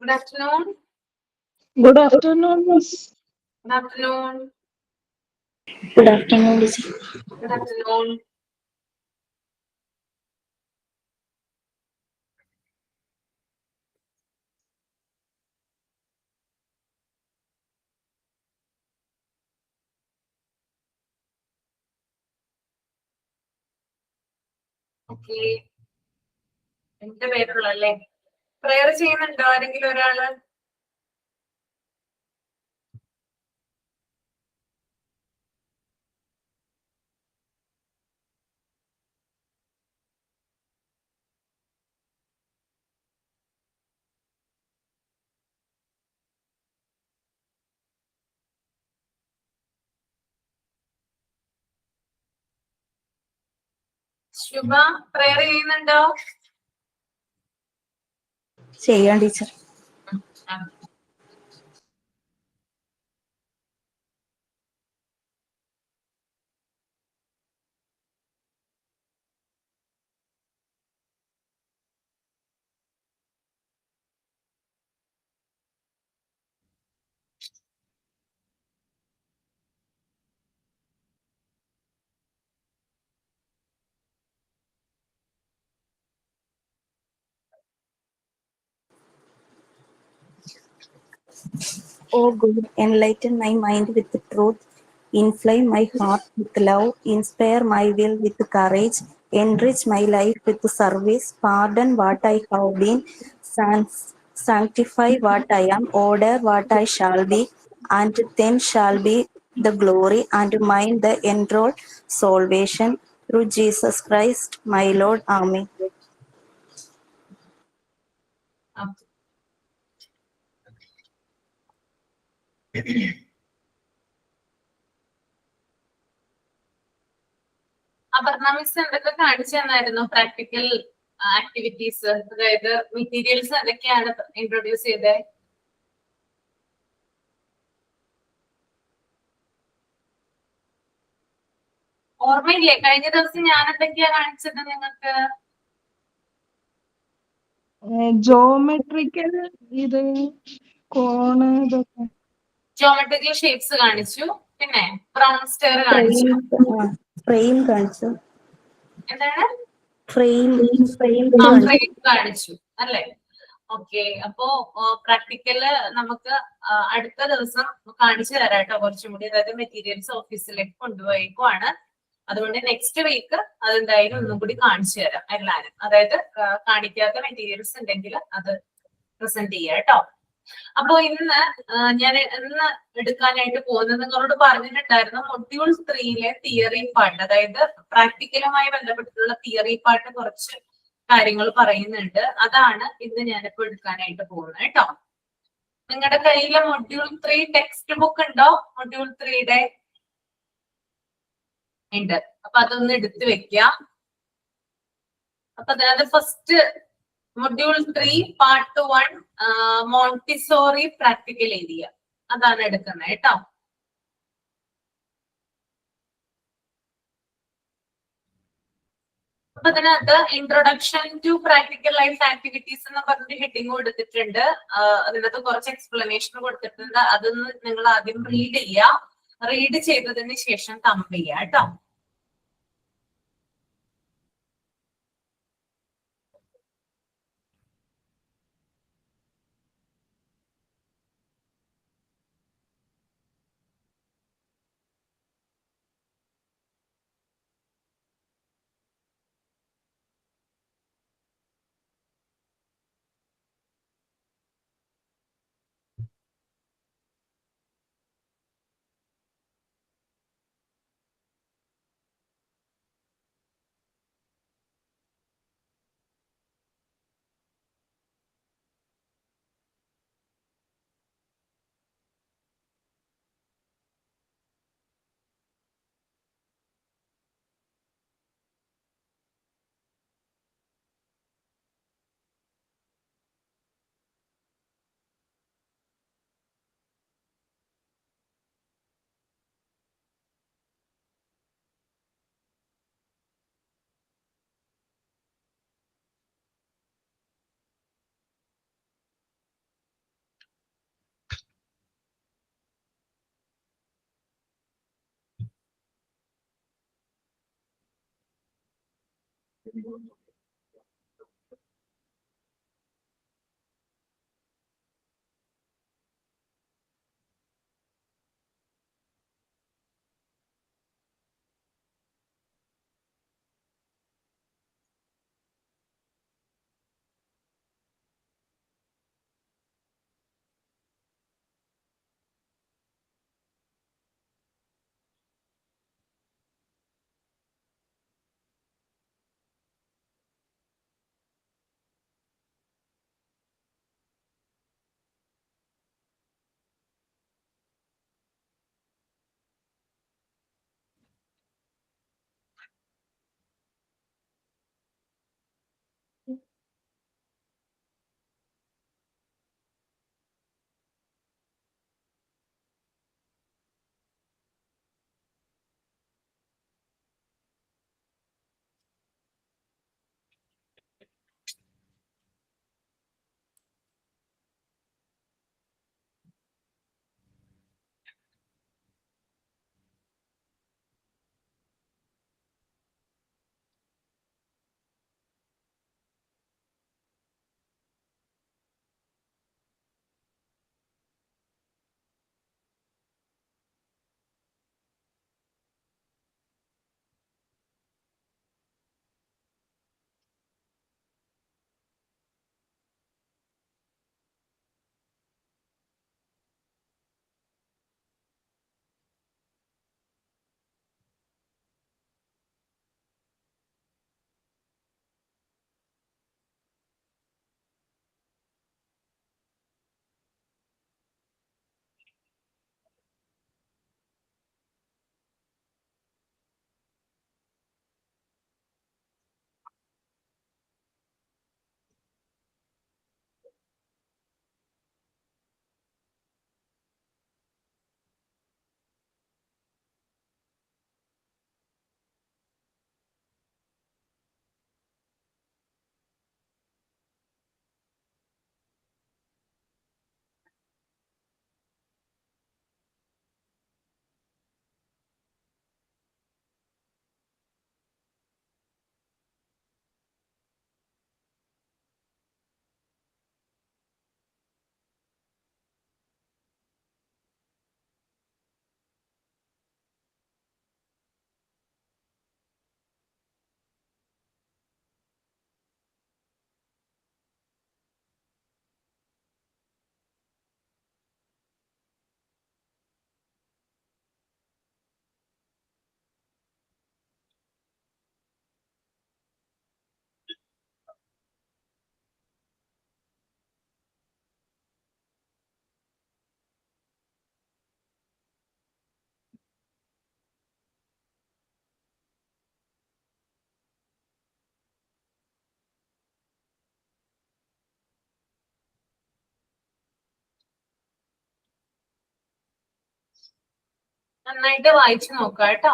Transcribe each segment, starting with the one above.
Good afternoon. Good afternoon, Miss. Good afternoon. Good afternoon, teacher. Good afternoon. Okay, എന്റെ പേരുള്ളല്ലേ. Prayer ചെയ്യുന്നുണ്ടോ ആരെങ്കിലും ഒരാള്? ശുഭ, prayer ചെയ്യുന്നുണ്ടോ? ചെയ്യാം ടീച്ചർ. ആ. O God, enlighten my mind with truth, inflame my heart with love, inspire my will with courage, enrich my life with service, pardon what I have been, sanctify what I am, order what I shall be, and then shall be the glory and mine the enrolled salvation through Jesus Christ, my Lord. Amen. Aparna miss എന്തൊക്കെ കാണിച്ചു തന്നായിരുന്നു practical activities? അതായത് materials എന്തൊക്കെയാണ് introduce ചെയ്തത്? ഓർമ്മയില്ലേ കഴിഞ്ഞ ദിവസം ഞാൻ എന്തൊക്കെയാ കാണിച്ചത് നിങ്ങൾക്ക്? Geometrical ഇത് കോണ് ഇതൊക്കെ ജോമെട്രിക്കൽ ഷേപ്സ് കാണിച്ചു, പിന്നെ ബ്രൗൺ സ്റ്റെയർ കാണിച്ചു. ഫ്രെയിം കാണിച്ചു. എന്താണ്? ഫ്രെയിം ഫ്രെയിം കാണിച്ചു അല്ലേ? ഓക്കെ, അപ്പോ പ്രാക്ടിക്കല് നമുക്ക് അടുത്ത ദിവസം കാണിച്ചു തരാം കേട്ടോ. കുറച്ചും കൂടി, അതായത് മെറ്റീരിയൽസ് ഓഫീസിലേക്ക് കൊണ്ടുപോയേക്കുവാണ്. അതുകൊണ്ട് നെക്സ്റ്റ് വീക്ക് അതെന്തായാലും ഒന്നും കൂടി കാണിച്ചു തരാം എല്ലാരും. അതായത് കാണിക്കാത്ത മെറ്റീരിയൽസ് ഉണ്ടെങ്കിൽ അത് പ്രസന്റ് ചെയ്യാം കേട്ടോ. അപ്പോ ഇന്ന് ഞാൻ ഇന്ന് എടുക്കാനായിട്ട് പോകുന്നത് നിങ്ങളോട് പറഞ്ഞിട്ടുണ്ടായിരുന്നു, മൊഡ്യൂൾ 3-ലെ തിയറി പാർട്ട്, അതായത് പ്രാക്ടിക്കലുമായി ബന്ധപ്പെട്ടിട്ടുള്ള തിയറി പാർട്ട് കുറച്ച് കാര്യങ്ങൾ പറയുന്നുണ്ട്. അതാണ് ഇന്ന് ഞാനിപ്പോ എടുക്കാനായിട്ട് പോകുന്നത് കേട്ടോ. നിങ്ങളുടെ കയ്യിലെ മൊഡ്യൂൾ 3 ടെക്സ്റ്റ് ബുക്ക് ഉണ്ടോ? മൊഡ്യൂൾ 3-യുടെ ഉണ്ട്. അപ്പൊ അതൊന്ന് എടുത്തു വെക്കാം. അപ്പൊ അതായത് first module 3 part 1 Montessori practical area, അതാണ് എടുക്കുന്നത് കേട്ടോ. അപ്പൊ അതിനകത്ത് introduction to practical life activities എന്ന് പറഞ്ഞിട്ട് ഹെഡിങ് കൊടുത്തിട്ടുണ്ട്. അതിനകത്ത് കുറച്ച് എക്സ്പ്ലനേഷൻ കൊടുത്തിട്ടുണ്ട്. അതൊന്ന് നിങ്ങൾ ആദ്യം റീഡ് ചെയ്യുക. റീഡ് ചെയ്തതിന് ശേഷം തമ്പ് ചെയ്യുക കേട്ടോ. നന്നായിട്ട് വായിച്ചു നോക്കുക കേട്ടോ.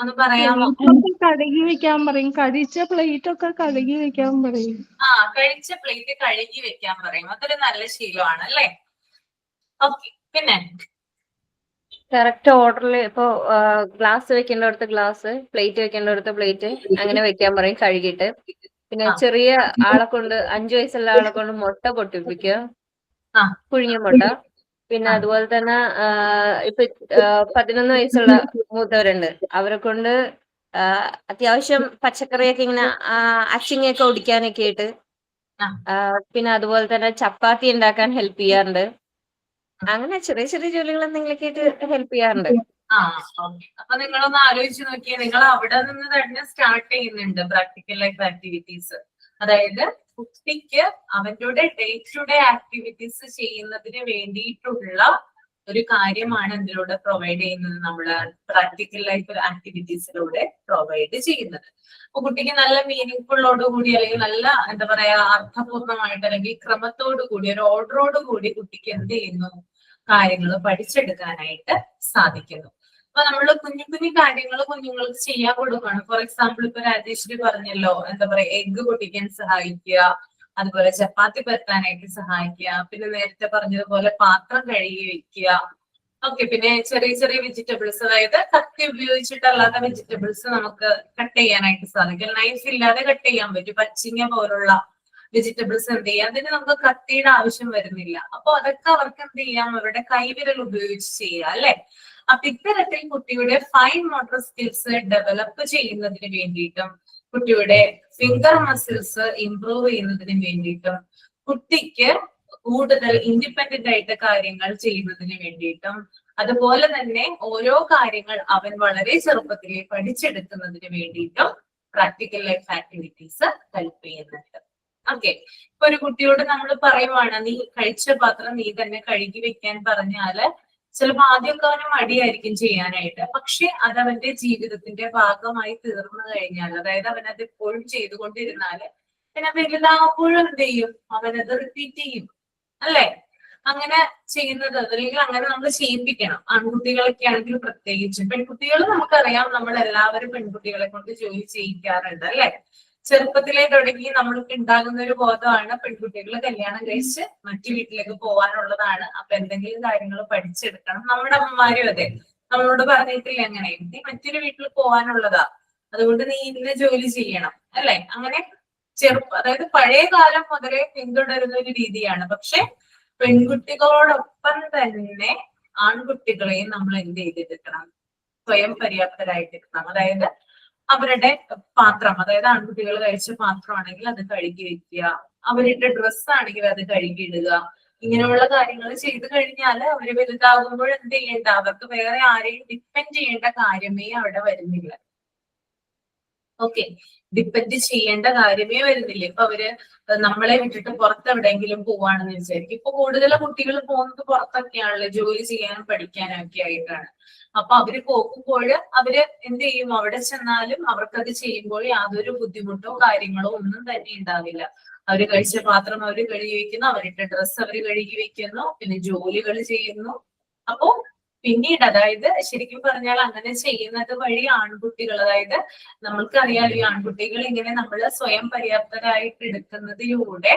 ഒന്ന് പറയാമോ? പ്ലേറ്റ് ഒക്കെ കഴുകി വെക്കാൻ പറയും. കഴിച്ച പ്ലേറ്റ് ഒക്കെ കഴുകി വെക്കാൻ പറയും. കഴിച്ച പ്ലേറ്റ് കഴുകി വെക്കാൻ പറയും. അതൊരു നല്ല ശീലമാണ് അല്ലേ? ഓക്കെ, പിന്നെ കറക്റ്റ് ഓർഡറിൽ ഇപ്പൊ ഗ്ലാസ് വെക്കേണ്ടടുത്ത് ഗ്ലാസ്, പ്ലേറ്റ് വെക്കേണ്ടടുത്ത് പ്ലേറ്റ് അങ്ങനെ വെക്കാൻ പറയും കഴുകിയിട്ട്. പിന്നെ ചെറിയ ആളെ കൊണ്ട് 5 വയസ്സുള്ള ആളെ കൊണ്ട് മുട്ട പൊട്ടിപ്പിക്കുക, പുഴുങ്ങിയ മുട്ട. പിന്നെ അതുപോലെ തന്നെ ഇപ്പൊ 11 വയസ്സുള്ള മൂത്തവരുണ്ട്, അവരെ കൊണ്ട് അത്യാവശ്യം പച്ചക്കറിയൊക്കെ ഇങ്ങനെ അച്ചിങ്ങയൊക്കെ ഒടിക്കാനൊക്കെ ആയിട്ട്. പിന്നെ അതുപോലെ തന്നെ ചപ്പാത്തി ഉണ്ടാക്കാൻ ഹെൽപ്പ് ചെയ്യാറുണ്ട്. അങ്ങനെ ചെറിയ ചെറിയ ജോലികൾ എന്തെങ്കിലുമൊക്കെ ആയിട്ട് ഹെൽപ്പ് ചെയ്യാറുണ്ട്. അപ്പൊ നിങ്ങളൊന്ന് ആലോചിച്ച് നോക്കിയേ, നിങ്ങൾ അവിടെ നിന്ന് തന്നെ സ്റ്റാർട്ട് ചെയ്യുന്നുണ്ട് പ്രാക്ടിക്കൽ ലൈഫ് ആക്ടിവിറ്റീസ്. അതായത് കുട്ടിക്ക് അവരുടെ ഡേ ടു ഡേ ആക്ടിവിറ്റീസ് ചെയ്യുന്നതിന് വേണ്ടിയിട്ടുള്ള ഒരു കാര്യമാണ് ഇതിലൂടെ പ്രൊവൈഡ് ചെയ്യുന്നത്, നമ്മള് പ്രാക്ടിക്കൽ ലൈഫ് ആക്ടിവിറ്റീസിലൂടെ പ്രൊവൈഡ് ചെയ്യുന്നത്. അപ്പൊ കുട്ടിക്ക് നല്ല മീനിങ് ഫുള്ളോട് കൂടി, അല്ലെങ്കിൽ നല്ല എന്താ പറയാ അർത്ഥപൂർണമായിട്ട്, അല്ലെങ്കിൽ ക്രമത്തോടു കൂടി, ഒരു ഓർഡറോട് കൂടി കുട്ടിക്ക് എന്ത് ചെയ്യുന്നു, കാര്യങ്ങൾ പഠിച്ചെടുക്കാനായിട്ട് സാധിക്കുന്നു. അപ്പൊ നമ്മള് കുഞ്ഞു കുഞ്ഞു കാര്യങ്ങൾ കുഞ്ഞുങ്ങൾക്ക് ചെയ്യാൻ കൊടുക്കുകയാണ്. ഫോർ എക്സാമ്പിൾ ഇപ്പൊ രാജേശ്വരി പറഞ്ഞല്ലോ, എന്താ പറയാ എഗ്ഗ് പൊട്ടിക്കാൻ സഹായിക്കുക, അതുപോലെ ചപ്പാത്തി പരത്താനായിട്ട് സഹായിക്കുക, പിന്നെ നേരത്തെ പറഞ്ഞതുപോലെ പാത്രം കഴുകി വെക്കുക. ഓക്കെ, പിന്നെ ചെറിയ ചെറിയ വെജിറ്റബിൾസ്, അതായത് കത്തി ഉപയോഗിച്ചിട്ടല്ലാത്ത വെജിറ്റബിൾസ് നമുക്ക് കട്ട് ചെയ്യാനായിട്ട് സാധിക്കും. നൈഫ് ഇല്ലാതെ കട്ട് ചെയ്യാൻ പറ്റും. പച്ചിങ്ങ പോലുള്ള വെജിറ്റബിൾസ് എന്ത് ചെയ്യാം, അതിന് നമുക്ക് കത്തിയുടെ ആവശ്യം വരുന്നില്ല. അപ്പൊ അതൊക്കെ അവർക്ക് എന്ത് ചെയ്യാം, അവരുടെ കൈവിരൽ ഉപയോഗിച്ച് ചെയ്യുക അല്ലെ. അപ്പൊ ഇത്തരത്തിൽ കുട്ടിയുടെ ഫൈൻ മോട്ടോർ സ്കിൽസ് ഡെവലപ്പ് ചെയ്യുന്നതിന് വേണ്ടിയിട്ടും, കുട്ടിയുടെ ഫിംഗർ മസിൽസ് ഇംപ്രൂവ് ചെയ്യുന്നതിന് വേണ്ടിയിട്ടും, കുട്ടിക്ക് കൂടുതൽ ഇൻഡിപെൻഡന്റ് ആയിട്ട് കാര്യങ്ങൾ ചെയ്യുന്നതിന് വേണ്ടിയിട്ടും, അതുപോലെ തന്നെ ഓരോ കാര്യങ്ങൾ അവൻ വളരെ ചെറുപ്പത്തിലെ പഠിച്ചെടുക്കുന്നതിന് വേണ്ടിയിട്ടും പ്രാക്ടിക്കൽ ലൈഫ് ആക്ടിവിറ്റീസ് ഹെൽപ്പ് ചെയ്യുന്നുണ്ട്. ഓക്കെ, ഇപ്പൊ ഒരു കുട്ടിയോട് നമ്മൾ പറയുവാണ്, നീ കഴിച്ച പാത്രം നീ തന്നെ കഴുകി വെക്കാൻ പറഞ്ഞാല് ചിലപ്പോ ആദ്യമൊക്കെ അവന് മടിയായിരിക്കും ചെയ്യാനായിട്ട്. പക്ഷെ അത് അവന്റെ ജീവിതത്തിന്റെ ഭാഗമായി തീർന്നു കഴിഞ്ഞാൽ, അതായത് അവനത് എപ്പോഴും ചെയ്തുകൊണ്ടിരുന്നാല് പിന്നെ വലുതാകുമ്പോഴും എന്ത് ചെയ്യും, അവനത് റിപ്പീറ്റ് ചെയ്യും അല്ലെ. അങ്ങനെ ചെയ്യുന്നത്, അല്ലെങ്കിൽ അങ്ങനെ നമ്മൾ ചെയ്യിപ്പിക്കണം. ആൺകുട്ടികളൊക്കെ ആണെങ്കിൽ പ്രത്യേകിച്ചും. പെൺകുട്ടികൾ നമുക്കറിയാം, നമ്മൾ എല്ലാവരും പെൺകുട്ടികളെ കൊണ്ട് ജോലി ചെയ്യിക്കാറുണ്ട് അല്ലെ. ചെറുപ്പത്തിലേ തുടങ്ങി നമ്മൾക്ക് ഉണ്ടാകുന്ന ഒരു ബോധമാണ് പെൺകുട്ടികൾ കല്യാണം കഴിച്ച് മറ്റു വീട്ടിലേക്ക് പോകാനുള്ളതാണ്. അപ്പൊ എന്തെങ്കിലും കാര്യങ്ങൾ പഠിച്ചെടുക്കണം. നമ്മുടെ അമ്മമാരും അതെ, നമ്മളോട് പറഞ്ഞിട്ടില്ല അങ്ങനെ, നീ മറ്റൊരു വീട്ടിൽ പോകാനുള്ളതാ, അതുകൊണ്ട് നീ ഇന്ന ജോലി ചെയ്യണം അല്ലെ. അങ്ങനെ അതായത് പഴയ കാലം മുതലേ പിന്തുടരുന്ന ഒരു രീതിയാണ്. പക്ഷെ പെൺകുട്ടികളോടൊപ്പം തന്നെ ആൺകുട്ടികളെയും നമ്മൾ എന്ത് ചെയ്തിരിക്കണം, സ്വയം പര്യാപ്തരായിട്ടിരിക്കണം. അതായത് അവരുടെ പാത്രം, അതായത് ആൺകുട്ടികൾ കഴിച്ച പാത്രമാണെങ്കിൽ അത് കഴുകി വെക്കുക, അവരുടെ ഡ്രസ്സ് ആണെങ്കിൽ അത് കഴുകിയിടുക. ഇങ്ങനെയുള്ള കാര്യങ്ങൾ ചെയ്തു കഴിഞ്ഞാൽ അവര് വലുതാകുമ്പോൾ എന്ത് ചെയ്യേണ്ട, അവർക്ക് വേറെ ആരെയും ഡിപ്പെൻഡ് ചെയ്യേണ്ട കാര്യമേ അവിടെ വരുന്നില്ല. ഓക്കെ, ഡിപ്പെൻഡ് ചെയ്യേണ്ട കാര്യമേ വരുന്നില്ല. ഇപ്പൊ അവര് നമ്മളെ വിട്ടിട്ട് പുറത്തെവിടെയെങ്കിലും പോവാണെന്ന് വിചാരിക്കും. ഇപ്പൊ കൂടുതൽ കുട്ടികൾ പോകുന്നത് പുറത്തൊക്കെയാണല്ലോ, ജോലി ചെയ്യാനും പഠിക്കാനും ഒക്കെ ആയിട്ടാണ്. അപ്പൊ അവര് പോകുമ്പോൾ അവര് എന്ത് ചെയ്യും, അവിടെ ചെന്നാലും അവർക്കത് ചെയ്യുമ്പോൾ യാതൊരു ബുദ്ധിമുട്ടോ കാര്യങ്ങളോ ഒന്നും തന്നെ ഉണ്ടാവില്ല. അവര് കഴിച്ച പാത്രം അവര് കഴുകി വെക്കുന്നു, അവരുടെ ഡ്രസ്സ് അവര് കഴുകി വെക്കുന്നു, പിന്നെ ജോലികൾ ചെയ്യുന്നു. അപ്പോ പിന്നീട്, അതായത് ശരിക്കും പറഞ്ഞാൽ അങ്ങനെ ചെയ്യുന്നത് വഴി ആൺകുട്ടികൾ, അതായത് നമ്മൾക്കറിയാം ഈ ആൺകുട്ടികൾ ഇങ്ങനെ നമ്മൾ സ്വയം പര്യാപ്തരായിട്ട് എടുക്കുന്നതിലൂടെ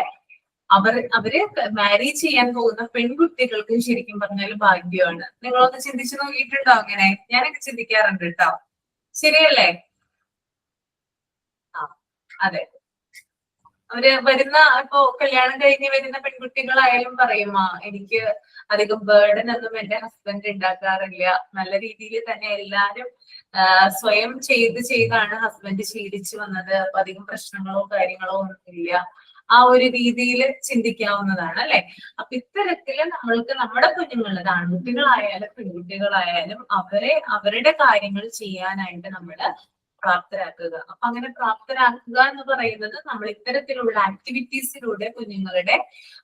അവര് മാരേജ് ചെയ്യാൻ പോകുന്ന പെൺകുട്ടികൾക്ക് ശരിക്കും പറഞ്ഞാൽ ഭാഗ്യമാണ്. നിങ്ങളൊന്ന് ചിന്തിച്ചു നോക്കിയിട്ടുണ്ടോ അങ്ങനെ? ഞാനൊക്കെ ചിന്തിക്കാറുണ്ട് കേട്ടോ. ശരിയല്ലേ? അതെ, അവര് വരുന്ന, ഇപ്പോ കല്യാണം കഴിഞ്ഞ് വരുന്ന പെൺകുട്ടികളായാലും പറയും, എനിക്ക് അധികം ബേർഡൻ ഒന്നും എന്റെ ഹസ്ബൻഡ് ഉണ്ടാക്കാറില്ല, നല്ല രീതിയിൽ തന്നെ എല്ലാരും സ്വയം ചെയ്താണ് ഹസ്ബൻഡ് ശീലിച്ചു വന്നത്, അപ്പൊ അധികം പ്രശ്നങ്ങളോ കാര്യങ്ങളോ ഒന്നുമില്ല. ആ ഒരു രീതിയിൽ ചിന്തിക്കാവുന്നതാണ് അല്ലെ. അപ്പൊ ഇത്തരത്തില് നമ്മൾക്ക് നമ്മുടെ കുഞ്ഞുങ്ങൾ, ആൺകുട്ടികളായാലും പെൺകുട്ടികളായാലും അവരുടെ കാര്യങ്ങൾ ചെയ്യാനായിട്ട് നമ്മള് പ്രാപ്തരാക്കുക. അപ്പൊ അങ്ങനെ പ്രാപ്തരാക്കുക എന്ന് പറയുന്നത് നമ്മൾ ഇത്തരത്തിലുള്ള ആക്ടിവിറ്റീസിലൂടെ കുഞ്ഞുങ്ങളുടെ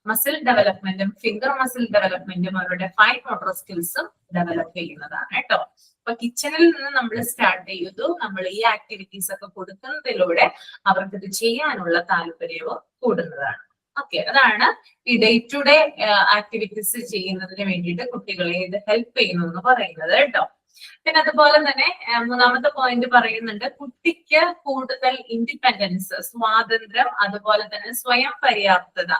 മസിൽ ഡെവലപ്മെന്റും ഫിംഗർ മസിൽ ഡെവലപ്മെന്റും അവരുടെ ഫൈൻ മോട്ടോർ സ്കിൽസും ഡെവലപ്പ് ചെയ്യുന്നതാണ് കേട്ടോ. അപ്പൊ കിച്ചണിൽ നിന്ന് നമ്മൾ സ്റ്റാർട്ട് ചെയ്തു, നമ്മൾ ഈ ആക്ടിവിറ്റീസ് ഒക്കെ കൊടുക്കുന്നതിലൂടെ അവർക്ക് ഇത് ചെയ്യാനുള്ള താല്പര്യവും കൂടുന്നതാണ്. ഓക്കെ, അതാണ് ഈ ഡേ ടു ഡേ ആക്ടിവിറ്റീസ് ചെയ്യുന്നതിന് വേണ്ടിയിട്ട് കുട്ടികളെ ഇത് ഹെൽപ്പ് ചെയ്യുന്നു എന്ന് പറയുന്നത് കേട്ടോ. പിന്നെ അതുപോലെ തന്നെ മൂന്നാമത്തെ പോയിന്റ് പറയുന്നുണ്ട്, കുട്ടിക്ക് കൂടുതൽ ഇൻഡിപെൻഡൻസ്, സ്വാതന്ത്ര്യം, അതുപോലെ തന്നെ സ്വയം പര്യാപ്തത,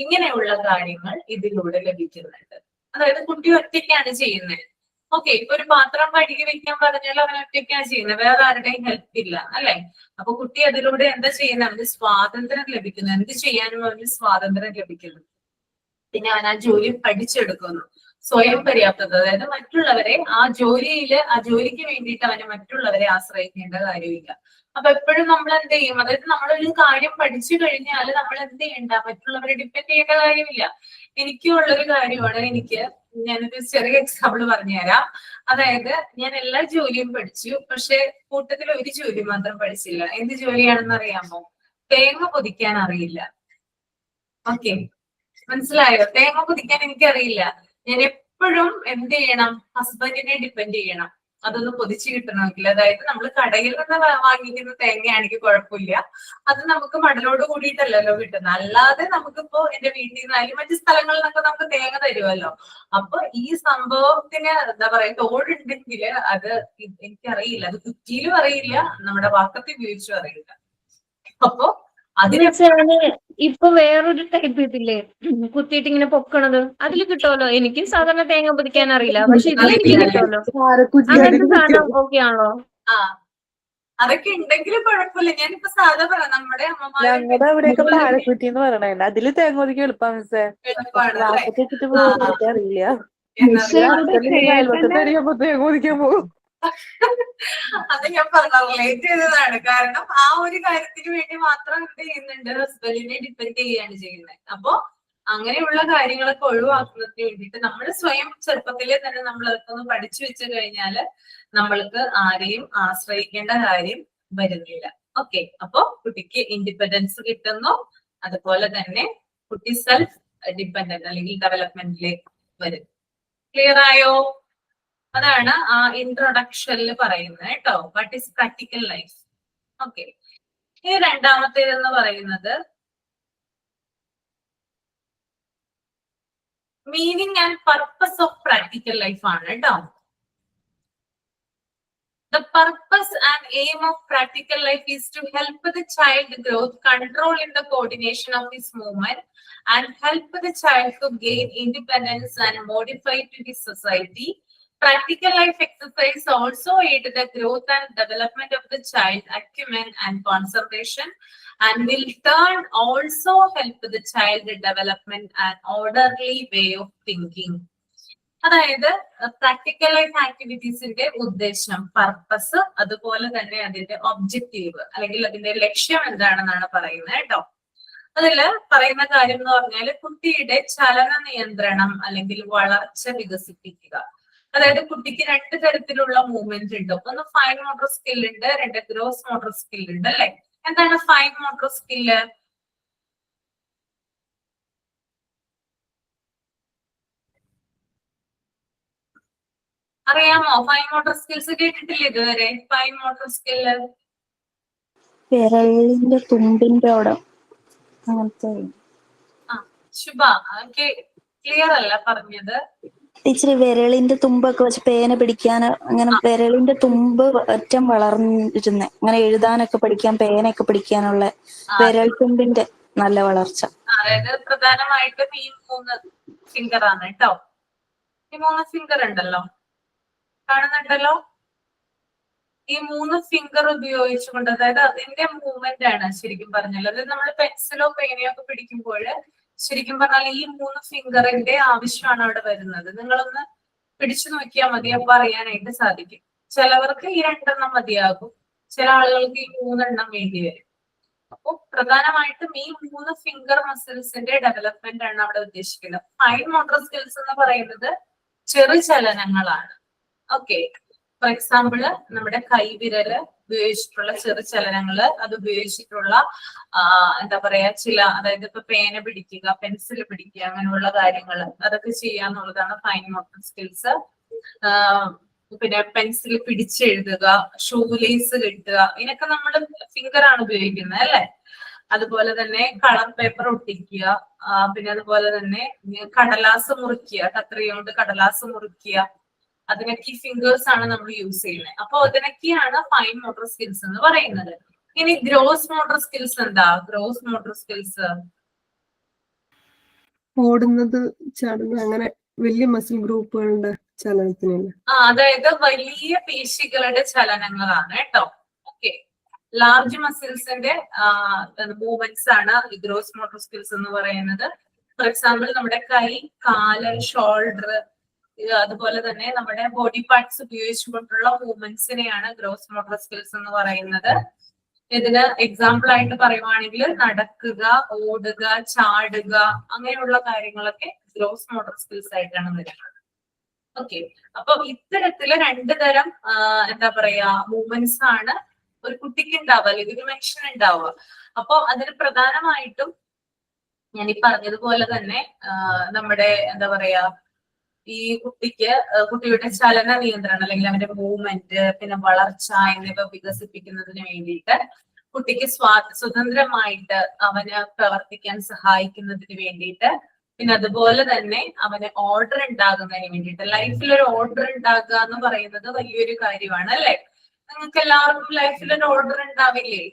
ഇങ്ങനെയുള്ള കാര്യങ്ങൾ ഇതിലൂടെ ലഭിക്കുന്നുണ്ട്. അതായത് കുട്ടി ഒറ്റയ്ക്കാണ് ചെയ്യുന്നത്. ഓക്കെ, ഇപ്പൊ ഒരു പാത്രം കഴുകി വെക്കാൻ പറഞ്ഞാൽ അവൻ ഒറ്റയ്ക്കാണ് ചെയ്യുന്നത്, വേറെ ആരുടെയും ഹെൽപ്പ് ഇല്ല, അല്ലെ? അപ്പൊ കുട്ടി അതിലൂടെ എന്താ ചെയ്യുന്നത്? അവന് സ്വാതന്ത്ര്യം ലഭിക്കുന്നു, എന്ത് ചെയ്യാനും അവന് സ്വാതന്ത്ര്യം ലഭിക്കുന്നു. പിന്നെ അവൻ ആ ജോലി പഠിച്ചെടുക്കുന്നു, സ്വയം പര്യാപ്തത, അതായത് മറ്റുള്ളവരെ ആ ജോലിക്ക് വേണ്ടിയിട്ട് അവന് മറ്റുള്ളവരെ ആശ്രയിക്കേണ്ട കാര്യമില്ല. അപ്പൊ എപ്പോഴും നമ്മൾ എന്ത് ചെയ്യും? അതായത് നമ്മളൊരു കാര്യം പഠിച്ചു കഴിഞ്ഞാൽ നമ്മൾ എന്ത് ചെയ്യണ്ട? മറ്റുള്ളവരെ ഡിപ്പെൻഡ് ചെയ്യേണ്ട കാര്യമില്ല. എനിക്കുള്ളൊരു കാര്യമാണ്, ഞാനൊരു ചെറിയ എക്സാമ്പിൾ പറഞ്ഞുതരാം. അതായത് ഞാൻ എല്ലാ ജോലിയും പഠിച്ചു, പക്ഷെ കൂട്ടത്തിൽ ഒരു ജോലി മാത്രം പഠിച്ചില്ല. എന്ത് ജോലിയാണെന്ന് അറിയാമോ? തേങ്ങ പൊതിക്കാൻ അറിയില്ല. ഓക്കെ, മനസ്സിലായോ? തേങ്ങ പൊതിക്കാൻ എനിക്കറിയില്ല. ഞാൻ എപ്പോഴും എന്ത് ചെയ്യണം? ഹസ്ബൻഡിനെ ഡിപ്പെൻഡ് ചെയ്യണം അതൊന്ന് പൊതിച്ച് കിട്ടണമെങ്കിൽ. അതായത് നമ്മൾ കടയിൽ നിന്ന് വാങ്ങിക്കുന്ന തേങ്ങയാണെങ്കിൽ കുഴപ്പമില്ല, അത് നമുക്ക് മടലോട് കൂടിയിട്ടല്ലല്ലോ കിട്ടുന്നത്. അല്ലാതെ നമുക്കിപ്പോ എന്റെ വീട്ടിൽ നിന്നായാലും മറ്റു സ്ഥലങ്ങളിൽ നിന്നൊക്കെ നമുക്ക് തേങ്ങ തരുമല്ലോ. അപ്പൊ ഈ സംഭവത്തിന് എന്താ പറയാ, തോടുണ്ടെങ്കിൽ അത് എനിക്കറിയില്ല, അത് കുറ്റിയിലും അറിയില്ല, നമ്മുടെ വാക്കത്തിൽ ഉപയോഗിച്ചും അറിയില്ല. അപ്പൊ അതിന് ഇപ്പൊ വേറൊരു ടൈപ്പ് ഇതില്ലേ, കുത്തിയിട്ട് ഇങ്ങനെ പൊക്കണത്, അതിൽ കിട്ടുമല്ലോ. എനിക്ക് സാധാരണ തേങ്ങ പൊതിക്കാൻ അറിയില്ല, പക്ഷെ ഇതിൽ എനിക്ക് കിട്ടുമല്ലോ. അങ്ങനത്തെ സാധനം ഓക്കെ ആണോ? ആ, അതൊക്കെ ഉണ്ടെങ്കിൽ കുഴപ്പമില്ല. ഞാനിപ്പോ സാധാ പറയാം, നമ്മുടെ ഞങ്ങളുടെ അവിടെയൊക്കെ പാരക്കുറ്റി എന്ന് പറയണേ, അതില് തേങ്ങ ഒതുക്കി എളുപ്പം മിസ്സേ. ഗ്ലാസ്സൊക്കെ വെച്ചിട്ട് പൊതിക്കാൻ അറിയില്ല. അയൽവക്കത്ത് അടിക്കുമ്പോ തേങ്ങ ഒതുക്കാൻ പോകും. അത് ഞാൻ പറഞ്ഞ റിലേറ്റ് ചെയ്തതാണ്. കാരണം ആ ഒരു കാര്യത്തിന് വേണ്ടി മാത്രം എന്ത് ചെയ്യുന്നുണ്ട്? ഹസ്ബൻഡിനെ ഡിപ്പെൻഡ് ചെയ്യാണ് ചെയ്യുന്നത്. അപ്പൊ അങ്ങനെയുള്ള കാര്യങ്ങളൊക്കെ ഒഴിവാക്കുന്നതിന് വേണ്ടിയിട്ട് നമ്മൾ സ്വയം ചെറുപ്പത്തിലെ തന്നെ നമ്മൾ അതൊക്കെ പഠിച്ചു വെച്ച് കഴിഞ്ഞാല് നമ്മൾക്ക് ആരെയും ആശ്രയിക്കേണ്ട കാര്യം വരുന്നില്ല. ഓക്കെ, അപ്പൊ കുട്ടിക്ക് ഇൻഡിപെൻഡൻസ് കിട്ടുന്നു, അതുപോലെ തന്നെ കുട്ടി സെൽഫ് ഡിപ്പെൻഡന്റ് അല്ലെങ്കിൽ ഡെവലപ്മെന്റിലേക്ക് വരും. ക്ലിയർ ആയോ? അതാണ് ആ ഇൻട്രൊഡക്ഷനിൽ പറയുന്നത് കേട്ടോ. What is practical life? Okay, ഇനി രണ്ടാമത്തേതെന്ന് പറയുന്നത് meaning and purpose of practical life ആണ് കേട്ടോ. The purpose and aim of practical life is to help the child growth, control in the coordination of his movement, and help the child to gain independence and modify to his society. Practical life exercise also aid the growth and development of the child acumen and concentration, and will turn also help the child development an orderly way of thinking. അതായത് practical life ആക്ടിവിറ്റീസിന്റെ ഉദ്ദേശം, purpose, അതുപോലെ തന്നെ അതിന്റെ objective അല്ലെങ്കിൽ അതിന്റെ ലക്ഷ്യം എന്താണെന്നാണ് പറയുന്നത് കേട്ടോ. അതില് പറയുന്ന കാര്യം എന്ന് പറഞ്ഞാൽ കുട്ടിയുടെ ചലന നിയന്ത്രണം അല്ലെങ്കിൽ വളർച്ച വികസിപ്പിക്കുക. അതായത് കുട്ടിക്ക് രണ്ട് തരത്തിലുള്ള മൂവ്മെന്റ് ഉണ്ട്. ഒന്ന് ഫൈൻ മോട്ടോർ സ്കിൽ ഉണ്ട്, രണ്ട് ഗ്രോസ് മോട്ടോർ സ്കിൽ ഉണ്ട്, അല്ലെ? എന്താണ് ഫൈൻ മോട്ടോർ സ്കില്ല്? അറിയാമോ? ഫൈൻ മോട്ടോർ സ്കിൽസ് കേട്ടിട്ടില്ല ഇതുവരെ? ഫൈൻ മോട്ടോർ സ്കില്ല് വിരലിന്റെ തുമ്പിന്റെ അവിടെ അങ്ങനത്തെ. ശുഭ, ക്ലിയർ അല്ല പറഞ്ഞത്. ടീച്ചർ വിരളിന്റെ തുമ്പൊക്കെ വെച്ച് പേന പിടിക്കാൻ, അങ്ങനെ വിരളിന്റെ തുമ്പ് ഒറ്റം വളർന്നിരുന്നെ, അങ്ങനെ എഴുതാനൊക്കെ പഠിക്കാൻ, പേനയൊക്കെ പിടിക്കാനുള്ള വിരൽ തുമ്പിന്റെ നല്ല വളർച്ച. അതായത് പ്രധാനമായിട്ടും ഈ 3 ഫിംഗർ ആണ് കേട്ടോ. ഈ 3 ഫിംഗർ ഉണ്ടല്ലോ, കാണുന്നുണ്ടല്ലോ? ഈ 3 ഫിംഗർ ഉപയോഗിച്ചുകൊണ്ട്, അതായത് അതിന്റെ മൂവ്മെന്റ് ആണ് ശരിക്കും പറഞ്ഞാൽ. അതായത് നമ്മൾ പെൻസിലോ പേനയോ ഒക്കെ പിടിക്കുമ്പോൾ ശരിക്കും പറഞ്ഞാൽ ഈ 3 ഫിംഗറിന്റെ ആവശ്യമാണ് അവിടെ വരുന്നത്. നിങ്ങളൊന്ന് പിടിച്ചു നോക്കിയാൽ മതി, അപ്പൊ അറിയാനായിട്ട് സാധിക്കും. ചിലവർക്ക് ഈ 2 എണ്ണം മതിയാകും, ചില ആളുകൾക്ക് ഈ 3 എണ്ണം വേണ്ടി വരും. അപ്പൊ പ്രധാനമായിട്ടും ഈ 3 ഫിംഗർ മസിൽസിന്റെ ഡെവലപ്മെന്റ് ആണ് അവിടെ ഉദ്ദേശിക്കുന്നത്. ഫൈൻ മോട്ടോർ സ്കിൽസ് എന്ന് പറയുന്നത് ചെറു ചലനങ്ങളാണ്. ഓക്കെ, ഫോർ എക്സാമ്പിള് നമ്മുടെ കൈവിരല് ഉപയോഗിച്ചിട്ടുള്ള ചെറു ചലനങ്ങള്, അത് ഉപയോഗിച്ചിട്ടുള്ള എന്താ പറയാ അതായത് ഇപ്പൊ പേന പിടിക്കുക, പെൻസിൽ പിടിക്കുക, അങ്ങനെയുള്ള കാര്യങ്ങൾ അതൊക്കെ ചെയ്യാന്നുള്ളതാണ് ഫൈൻ മോട്ടോർ സ്കിൽസ്. പിന്നെ പെൻസിൽ പിടിച്ചെഴുതുക, ഷൂലേസ് കെട്ടുക, ഇതിനൊക്കെ നമ്മൾ ഫിംഗർ ആണ് ഉപയോഗിക്കുന്നത്, അല്ലെ? അതുപോലെ തന്നെ കളർ പേപ്പർ ഒട്ടിക്കുക, പിന്നെ അതുപോലെ തന്നെ കടലാസ് മുറിക്കുക, കത്രിക കൊണ്ട് കടലാസ് മുറിക്കുക, അതിനൊക്കെ ഫിംഗേഴ്സ് ആണ് നമ്മൾ യൂസ് ചെയ്യുന്നത്. അപ്പൊ അതിനൊക്കെയാണ് ഫൈൻ മോട്ടോർ സ്കിൽസ് എന്ന് പറയുന്നത്. ഇനി ഗ്രോസ് മോട്ടോർ സ്കിൽസ് എന്താ? ഗ്രോസ് മോട്ടോർ സ്കിൽസ് ഓടുന്നത്, ചാടുന്നത്, അങ്ങനെ വലിയ മസിൽ ഗ്രൂപ്പുകളുടെ ചലനത്തിനല്ല. അതായത് വലിയ പേശികളുടെ ചലനങ്ങളാണ് കേട്ടോ. ഓക്കെ, ലാർജ് മസിൽസിന്റെ മൂവ്മെന്റ്സ് ആണ് ഗ്രോസ് മോട്ടോർ സ്കിൽസ് എന്ന് പറയുന്നത്. ഫോർ എക്സാമ്പിൾ നമ്മുടെ കൈ, കാല്, ഷോൾഡർ, അതുപോലെ തന്നെ നമ്മുടെ ബോഡി പാർട്സ് ഉപയോഗിച്ചുകൊണ്ടുള്ള മൂവ്മെന്റ്സിനെയാണ് ഗ്രോസ് മോട്ടോർ സ്കിൽസ് എന്ന് പറയുന്നത്. ഇതിന് എക്സാമ്പിൾ ആയിട്ട് പറയുവാണെങ്കിൽ നടക്കുക, ഓടുക, ചാടുക, അങ്ങനെയുള്ള കാര്യങ്ങളൊക്കെ ഗ്രോസ് മോട്ടോർ സ്കിൽസ് ആയിട്ടാണ് വരുന്നത്. ഓക്കെ, അപ്പൊ ഇത്തരത്തില് രണ്ടു തരം എന്താ പറയാ മൂവ്മെന്റ്സ് ആണ് ഒരു കുട്ടിക്ക് ഉണ്ടാവുക, അല്ലെങ്കിൽ ഒരു മനുഷ്യന് ഉണ്ടാവുക. അപ്പൊ അതിന് പ്രധാനമായിട്ടും ഞാൻ ഈ പറഞ്ഞതുപോലെ തന്നെ നമ്മുടെ എന്താ പറയാ ഈ കുട്ടിയുടെ ചലന നിയന്ത്രണം അല്ലെങ്കിൽ അവന്റെ മൂവ്മെന്റ്, പിന്നെ വളർച്ച എന്നിവ വികസിപ്പിക്കുന്നതിന് വേണ്ടിയിട്ട് കുട്ടിക്ക് സ്വതന്ത്രമായിട്ട് അവന് പ്രവർത്തിക്കാൻ സഹായിക്കുന്നതിന് വേണ്ടിയിട്ട്, പിന്നെ അതുപോലെ തന്നെ അവന് ഓർഡർ ഉണ്ടാകുന്നതിന് വേണ്ടിയിട്ട്. ലൈഫിൽ ഒരു ഓർഡർ ഉണ്ടാകുക എന്ന് പറയുന്നത് വലിയൊരു കാര്യമാണ് അല്ലെ? നിങ്ങൾക്ക് എല്ലാവർക്കും ലൈഫിൽ ഒരു ഓർഡർ ഉണ്ടാവില്ലേ?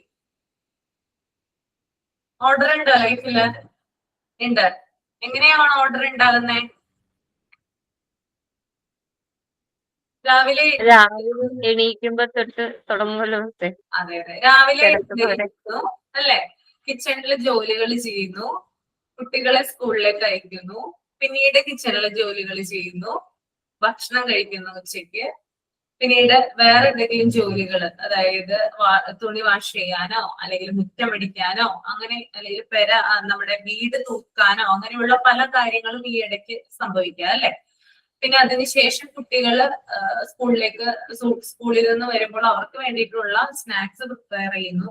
ഓർഡർ ഉണ്ടോ ലൈഫില്? ഉണ്ട്. എങ്ങനെയാണ് ഓർഡർ ഉണ്ടാകുന്നത്? രാവിലെ എണീക്കുമ്പോ തൊട്ട് തുടങ്ങുമല്ലോ. അതെ, രാവിലെ അല്ലെ? കിച്ചണില് ജോലികൾ ചെയ്യുന്നു, കുട്ടികളെ സ്കൂളിലേക്ക് അയക്കുന്നു, പിന്നീട് കിച്ചണിലെ ജോലികൾ ചെയ്യുന്നു, ഭക്ഷണം കഴിക്കുന്നു ഉച്ചയ്ക്ക്, പിന്നീട് വേറെ എന്തെങ്കിലും ജോലികൾ, അതായത് തുണി വാഷ് ചെയ്യാനോ അല്ലെങ്കിൽ മുറ്റമടിക്കാനോ അങ്ങനെ, അല്ലെങ്കിൽ നമ്മുടെ വീട് തൂക്കാനോ, അങ്ങനെയുള്ള പല കാര്യങ്ങളും ഈ ഇടയ്ക്ക് സംഭവിക്കുക അല്ലെ? പിന്നെ അതിനുശേഷം കുട്ടികള് സ്കൂളിൽ നിന്ന് വരുമ്പോൾ അവർക്ക് വേണ്ടിയിട്ടുള്ള സ്നാക്സ് പ്രിപ്പയർ ചെയ്യുന്നു.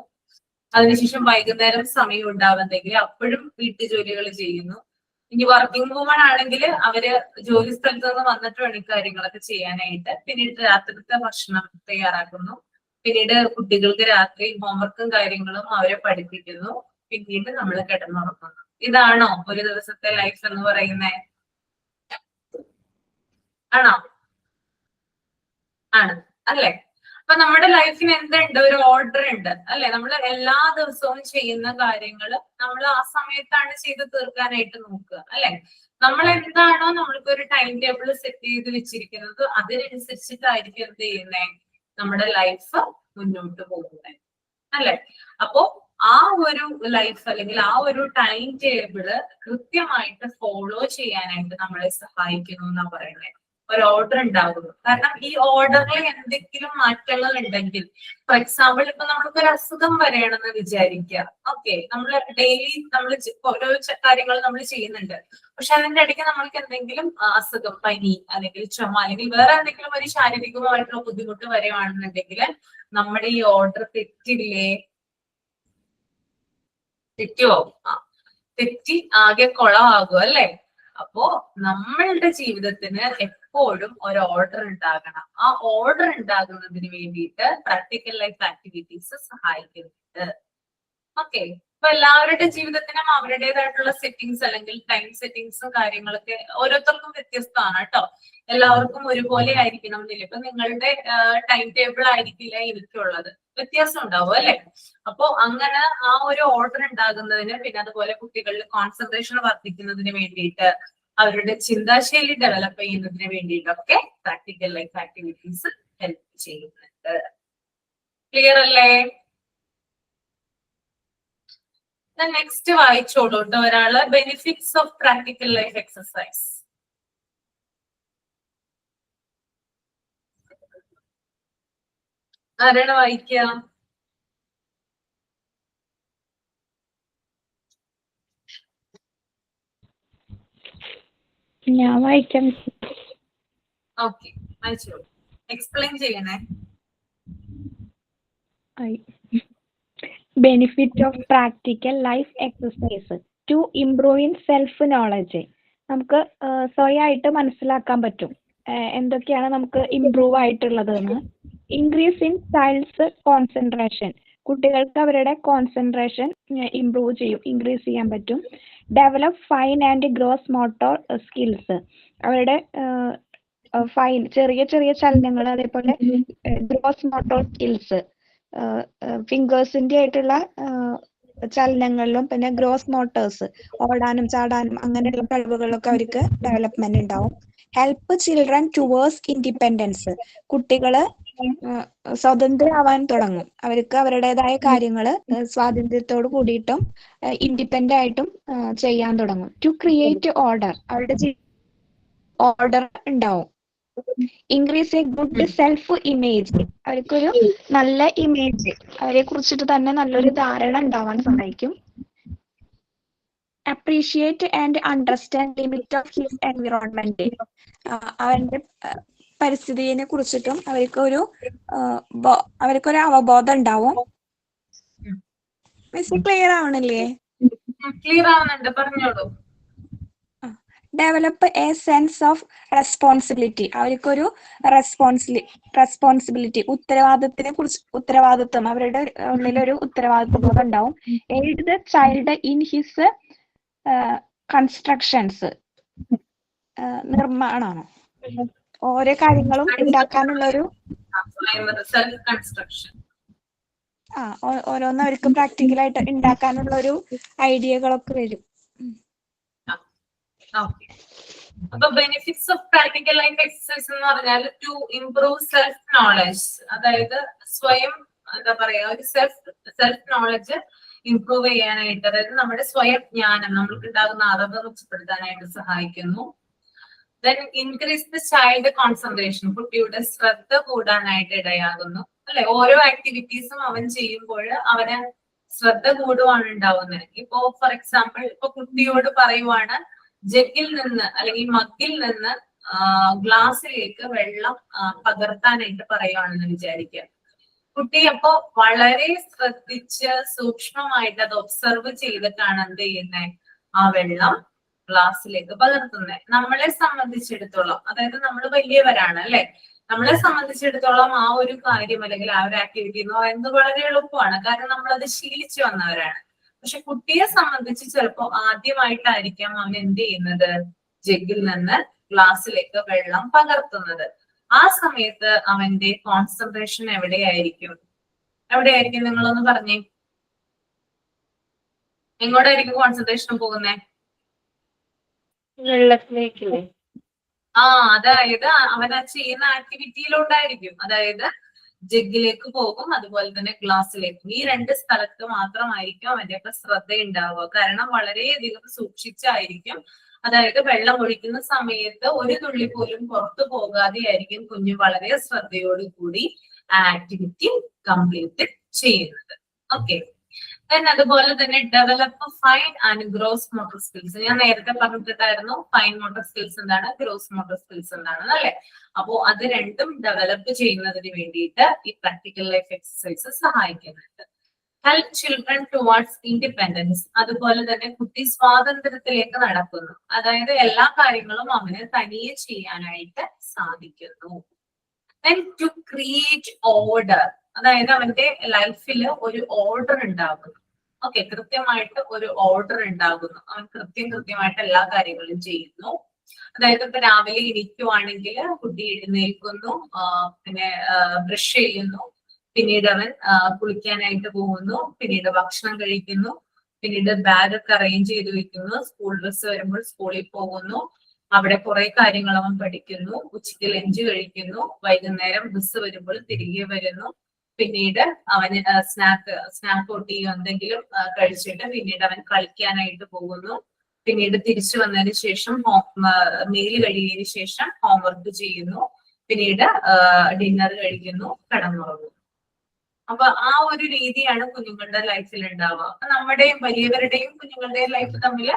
അതിനുശേഷം വൈകുന്നേരം സമയം ഉണ്ടാവുന്നെങ്കിൽ അപ്പോഴും വീട്ടുജോലികൾ ചെയ്യുന്നു. ഇനി വർക്കിംഗ് വുമൺ ആണെങ്കിൽ അവര് ജോലി സ്ഥലത്ത് നിന്ന് വന്നിട്ട് വേണം കാര്യങ്ങളൊക്കെ ചെയ്യാനായിട്ട്. പിന്നീട് രാത്രിത്തെ ഭക്ഷണം തയ്യാറാക്കുന്നു. പിന്നീട് കുട്ടികൾക്ക് രാത്രി ഹോംവർക്കും കാര്യങ്ങളും അവരെ പഠിപ്പിക്കുന്നു. പിന്നീട് നമ്മൾ കിടന്നുറങ്ങുന്നു. ഇതാണോ ഒരു ദിവസത്തെ ലൈഫ് എന്ന് പറയുന്നത്? ആണോ? ആണ് അല്ലെ? അപ്പൊ നമ്മുടെ ലൈഫിന് എന്തുണ്ട്? ഒരു ഓർഡർ ഉണ്ട് അല്ലെ? നമ്മൾ എല്ലാ ദിവസവും ചെയ്യുന്ന കാര്യങ്ങൾ നമ്മൾ ആ സമയത്താണ് ചെയ്ത് തീർക്കാനായിട്ട് നോക്കുക അല്ലെ? നമ്മൾ എന്താണോ നമ്മൾക്ക് ഒരു ടൈം ടേബിൾ സെറ്റ് ചെയ്ത് വെച്ചിരിക്കുന്നത് അതിനനുസരിച്ചിട്ടായിരിക്കും എന്ത് ചെയ്യുന്നത്? നമ്മുടെ ലൈഫ് മുന്നോട്ട് പോകുന്നത് അല്ലെ? അപ്പോ ആ ഒരു ലൈഫ് അല്ലെങ്കിൽ ആ ഒരു ടൈം ടേബിള് കൃത്യമായിട്ട് ഫോളോ ചെയ്യാനായിട്ട് നമ്മളെ സഹായിക്കുന്നു എന്നാ പറയുന്നത്. ഒരു ഓർഡർ ഉണ്ടാകുന്നു. കാരണം ഈ ഓർഡറിൽ എന്തെങ്കിലും മാറ്റങ്ങൾ ഉണ്ടെങ്കിൽ, ഫോർ എക്സാമ്പിൾ ഇപ്പൊ നമുക്കൊരു അസുഖം വരെയാണെന്ന് വിചാരിക്കുക. ഓക്കെ, നമ്മൾ ഡെയിലി നമ്മൾ ഓരോ കാര്യങ്ങൾ നമ്മൾ ചെയ്യുന്നുണ്ട്. പക്ഷെ അതിന്റെ ഇടയ്ക്ക് നമ്മൾക്ക് എന്തെങ്കിലും അസുഖം, പനി അല്ലെങ്കിൽ ചുമ അല്ലെങ്കിൽ വേറെ എന്തെങ്കിലും ഒരു ശാരീരികമായിട്ടുള്ള ബുദ്ധിമുട്ട് വരികയാണെന്നുണ്ടെങ്കിൽ നമ്മുടെ ഈ ഓർഡർ തെറ്റില്ലേ? തെറ്റുവോ? തെറ്റി ആകെ കുളമാകും അല്ലെ? അപ്പോ നമ്മളുടെ ജീവിതത്തിന് എപ്പോഴും ഒരു ഓർഡർ ഉണ്ടാകണം. ആ ഓർഡർ ഉണ്ടാകുന്നതിന് വേണ്ടിയിട്ട് പ്രാക്ടിക്കൽ ലൈഫ് ആക്ടിവിറ്റീസ് സഹായിക്കുന്നുണ്ട്. ഓക്കെ, അപ്പൊ എല്ലാവരുടെ ജീവിതത്തിനും അവരുടേതായിട്ടുള്ള സെറ്റിങ്സ് അല്ലെങ്കിൽ ടൈം സെറ്റിങ്സും കാര്യങ്ങളൊക്കെ ഓരോരുത്തർക്കും വ്യത്യസ്തമാണ് കേട്ടോ. എല്ലാവർക്കും ഒരുപോലെ ആയിരിക്കണം എന്നില്ല. ഇപ്പൊ നിങ്ങളുടെ ടൈം ടേബിൾ ആയിരിക്കില്ല എനിക്കുള്ളത്, വ്യത്യാസം ഉണ്ടാവും അല്ലെ? അപ്പോ അങ്ങനെ ആ ഒരു ഓർഡർ ഉണ്ടാകുന്നതിന്, പിന്നെ അതുപോലെ കുട്ടികളിൽ കോൺസെൻട്രേഷൻ വർദ്ധിക്കുന്നതിന് വേണ്ടിയിട്ട്, അവരുടെ ചിന്താശൈലി ഡെവലപ്പ് ചെയ്യുന്നതിന് വേണ്ടിയിട്ടൊക്കെ പ്രാക്ടിക്കൽ ലൈഫ് ആക്ടിവിറ്റീസ് ഹെൽപ്പ് ചെയ്യുന്നുണ്ട്. ക്ലിയർ അല്ലേ? നെക്സ്റ്റ് വായിച്ചോളൂ കേട്ടോ ഒരാള്. Benefits of practical life exercise. ആരാണ് വായിക്കുക? ഞാൻ വായിക്കാം. ഓക്കെ, വായിച്ചോളൂ. എക്സ്പ്ലെയിൻ ചെയ്യണേ. Benefit of practical life exercise to improve in self knowledge. നമുക്ക് സ്വയമായിട്ട് മനസ്സിലാക്കാൻ പറ്റും എന്തൊക്കെയാണ് നമുക്ക് ഇംപ്രൂവ് ആയിട്ടുള്ളതെന്ന്. ഇൻക്രീസ് ഇൻ ചൈൽഡ്സ് കോൺസെൻട്രേഷൻ, കുട്ടികൾക്ക് അവരുടെ കോൺസെൻട്രേഷൻ ഇൻക്രീസ് ചെയ്യാൻ പറ്റും. Develop fine and gross motor skills, അവരുടെ ഫൈൻ ചെറിയ ചെറിയ ചലനങ്ങൾ, അതേപോലെ ഗ്രോസ് മോട്ടോർ സ്കിൽസ്, ഫിംഗേഴ്സിന്റെ ആയിട്ടുള്ള ചലനങ്ങളിലും, പിന്നെ ഗ്രോസ് മോട്ടേഴ്സ് ഓടാനും ചാടാനും അങ്ങനെയുള്ള കഴിവുകളിലൊക്കെ അവർക്ക് ഡെവലപ്മെന്റ് ഉണ്ടാവും. ഹെൽപ്പ് ചിൽഡ്രൻ ടുവേഴ്സ് ഇൻഡിപെൻഡൻസ്, കുട്ടികള് സ്വതന്ത്രരാവാൻ തുടങ്ങും. അവർക്ക് അവരുടേതായ കാര്യങ്ങൾ സ്വാതന്ത്ര്യത്തോട് കൂടിയിട്ടും ഇൻഡിപെൻഡന്റ് ആയിട്ടും ചെയ്യാൻ തുടങ്ങും. ടു ക്രിയേറ്റ് ഓർഡർ, അവരുടെ ഓർഡർ ഉണ്ടാവും. Increase A good self image, അവർക്കൊരു നല്ല ഇമേജ്, അവരെ കുറിച്ചിട്ട് തന്നെ നല്ലൊരു ധാരണ ഉണ്ടാവാൻ സഹായിക്കും. Appreciate and understand limit of his environment, അവന്റെ പരിസ്ഥിതിയെ കുറിച്ചിട്ടും അവർക്കൊരു അവബോധം ഉണ്ടാവും. Miss clear ആവണില്ലേ? ക്ലിയർ ആവുന്നുണ്ട്, പറഞ്ഞോളൂ. Develop a sense of responsibility, അവർക്കൊരു റെസ്പോൺസിബിലിറ്റി ഉത്തരവാദിത്വം, അവരുടെ ഉള്ളിലൊരു ഉത്തരവാദിത്വ ബോധം ഉണ്ടാവും. Aid the child in his constructions, നിർമ്മാണമാണ് ഓരോ കാര്യങ്ങളും ഉണ്ടാക്കാനുള്ള ഒരു സെൽഫ് കൺസ്ട്രക്ഷൻ. ഓരോന്ന് അവർക്ക് പ്രാക്ടിക്കലായിട്ട് ഉണ്ടാക്കാനുള്ള ഒരു ഐഡിയകളൊക്കെ വരും. അപ്പൊ benefits of practical life exercise എന്ന് പറഞ്ഞാൽ ടു ഇംപ്രൂവ് സെൽഫ് നോളജ്, അതായത് സ്വയം എന്താ പറയാ ഒരു സെൽഫ് നോളജ് ഇംപ്രൂവ് ചെയ്യാനായിട്ട്, അതായത് നമ്മുടെ സ്വയം ജ്ഞാനം, നമ്മൾക്ക് ഉണ്ടാകുന്ന അറിവ് മെച്ചപ്പെടുത്താനായിട്ട് സഹായിക്കുന്നു. Then increase the child concentration, കുട്ടിയുടെ ശ്രദ്ധ കൂടാനായിട്ട് ഇടയാകുന്നു. അല്ലെ, ഓരോ ആക്ടിവിറ്റീസും അവൻ ചെയ്യുമ്പോൾ അവന് ശ്രദ്ധ കൂടുവാണ് ഉണ്ടാവുന്നത്. ഇപ്പോ ഫോർ എക്സാമ്പിൾ ഇപ്പൊ കുട്ടിയോട് പറയുവാണ് ജഗ്ഗിൽ നിന്ന് അല്ലെങ്കിൽ മഗ്ഗിൽ നിന്ന് ഗ്ലാസ്സിലേക്ക് വെള്ളം പകർത്താനായിട്ട് പറയുവാണെന്ന് വിചാരിക്കുക. കുട്ടി അപ്പോ വളരെ ശ്രദ്ധിച്ച് സൂക്ഷ്മമായിട്ട് അത് ഒബ്സർവ് ചെയ്തിട്ടാണ് എന്ത് ചെയ്യുന്നത്, ആ വെള്ളം ഗ്ലാസ്സിലേക്ക് പകർത്തുന്നത്. നമ്മളെ സംബന്ധിച്ചിടത്തോളം, അതായത് നമ്മൾ വലിയവരാണ് അല്ലെ, നമ്മളെ സംബന്ധിച്ചിടത്തോളം ആ ഒരു കാര്യം അല്ലെങ്കിൽ ആ ഒരു ആക്ടിവിറ്റി എന്ന് പറയുന്നത് വളരെ എളുപ്പമാണ്, കാരണം നമ്മളത് ശീലിച്ചു വന്നവരാണ്. പക്ഷെ കുട്ടിയെ സംബന്ധിച്ച് ചിലപ്പോൾ ആദ്യമായിട്ടായിരിക്കാം അവൻ എന്ത് ചെയ്യുന്നത്, ജഗ്ഗിൽ നിന്ന് ഗ്ലാസ്സിലേക്ക് വെള്ളം പകർത്തുന്നത്. ആ സമയത്ത് അവന്റെ കോൺസെൻട്രേഷൻ എവിടെയായിരിക്കും? നിങ്ങളൊന്ന് പറഞ്ഞേ, എങ്ങോട്ടായിരിക്കും കോൺസെൻട്രേഷൻ പോകുന്നേ? വെള്ളത്തിലേക്കല്ലേ? അതായത് അവൻ ആ ചെയ്യുന്ന ആക്ടിവിറ്റിയിലോട്ടായിരിക്കും. അതായത് ജഗ്ഗിലേക്ക് പോകും, അതുപോലെ തന്നെ ഗ്ലാസ്സിലേക്കും. ഈ രണ്ട് സ്ഥലത്ത് മാത്രമായിരിക്കും അവന്റെ ഒക്കെ ശ്രദ്ധ ഉണ്ടാവുക. കാരണം വളരെയധികം സൂക്ഷിച്ചായിരിക്കും, അതായത് വെള്ളം ഒഴിക്കുന്ന സമയത്ത് ഒരു തുള്ളി പോലും പുറത്തു പോകാതെയായിരിക്കും കുഞ്ഞു വളരെ ശ്രദ്ധയോടുകൂടി ആ ആക്ടിവിറ്റി കംപ്ലീറ്റ് ചെയ്യുന്നത്. ഓക്കെ, അതുപോലെ തന്നെ develop fine and gross motor skills. ഞാൻ നേരത്തെ പറഞ്ഞിട്ടുണ്ടായിരുന്നു ഫൈൻ മോട്ടോർ സ്കിൽസ് എന്താണ്, ഗ്രോസ് മോട്ടോർ സ്കിൽസ് എന്താണെന്ന് അല്ലെ. അപ്പോ അത് രണ്ടും ഡെവലപ്പ് ചെയ്യുന്നതിന് വേണ്ടിയിട്ട് ഈ പ്രാക്ടിക്കൽ ലൈഫ് എക്സസൈസ് സഹായിക്കുന്നുണ്ട്. ഹെൽപ്പ് ചിൽഡ്രൻ ടുവാർഡ്സ് ഇൻഡിപെൻഡൻസ്, അതുപോലെ തന്നെ കുട്ടി സ്വാതന്ത്ര്യത്തിലേക്ക് നടക്കുന്നു, അതായത് എല്ലാ കാര്യങ്ങളും അവന് തനിയെ ചെയ്യാനായിട്ട് സാധിക്കുന്നു. ടു ക്രിയേറ്റ് ഓർഡർ, അതായത് അവന്റെ ലൈഫിൽ ഒരു ഓർഡർ ഉണ്ടാകുന്നു. ഓക്കെ, കൃത്യമായിട്ട് ഒരു ഓർഡർ ഉണ്ടാകുന്നു, അവൻ കൃത്യമായിട്ട് എല്ലാ കാര്യങ്ങളും ചെയ്യുന്നു. അതായത് ഇപ്പൊ രാവിലെ ഇരിക്കുവാണെങ്കിൽ കുട്ടി എഴുന്നേൽക്കുന്നു, പിന്നെ ബ്രഷ് ചെയ്യുന്നു, പിന്നീട് അവൻ കുളിക്കാനായിട്ട് പോകുന്നു, പിന്നീട് ഭക്ഷണം കഴിക്കുന്നു, പിന്നീട് ബാഗ് ഒക്കെ അറേഞ്ച് ചെയ്ത് വെക്കുന്നു, സ്കൂൾ ബസ് വരുമ്പോൾ സ്കൂളിൽ പോകുന്നു, അവിടെ കുറെ കാര്യങ്ങൾ അവൻ പഠിക്കുന്നു, ഉച്ചയ്ക്ക് ലഞ്ച് കഴിക്കുന്നു, വൈകുന്നേരം ബസ് വരുമ്പോൾ തിരികെ വരുന്നു, പിന്നീട് അവന് സ്നാക്ക് ടീയോ എന്തെങ്കിലും കഴിച്ചിട്ട് പിന്നീട് അവൻ കളിക്കാനായിട്ട് പോകുന്നു, പിന്നീട് തിരിച്ചു വന്നതിന് ശേഷം മെയിൽ കഴിയുന്നതിന് ശേഷം ഹോംവർക്ക് ചെയ്യുന്നു, പിന്നീട് ഡിന്നർ കഴിക്കുന്നു, കിടന്നുറങ്ങുന്നു. അപ്പൊ ആ ഒരു രീതിയാണ് കുഞ്ഞുങ്ങളുടെ ലൈഫിൽ ഉണ്ടാവുക. അപ്പൊ നമ്മുടെയും വലിയവരുടെയും കുഞ്ഞുങ്ങളുടെയും ലൈഫ് തമ്മിൽ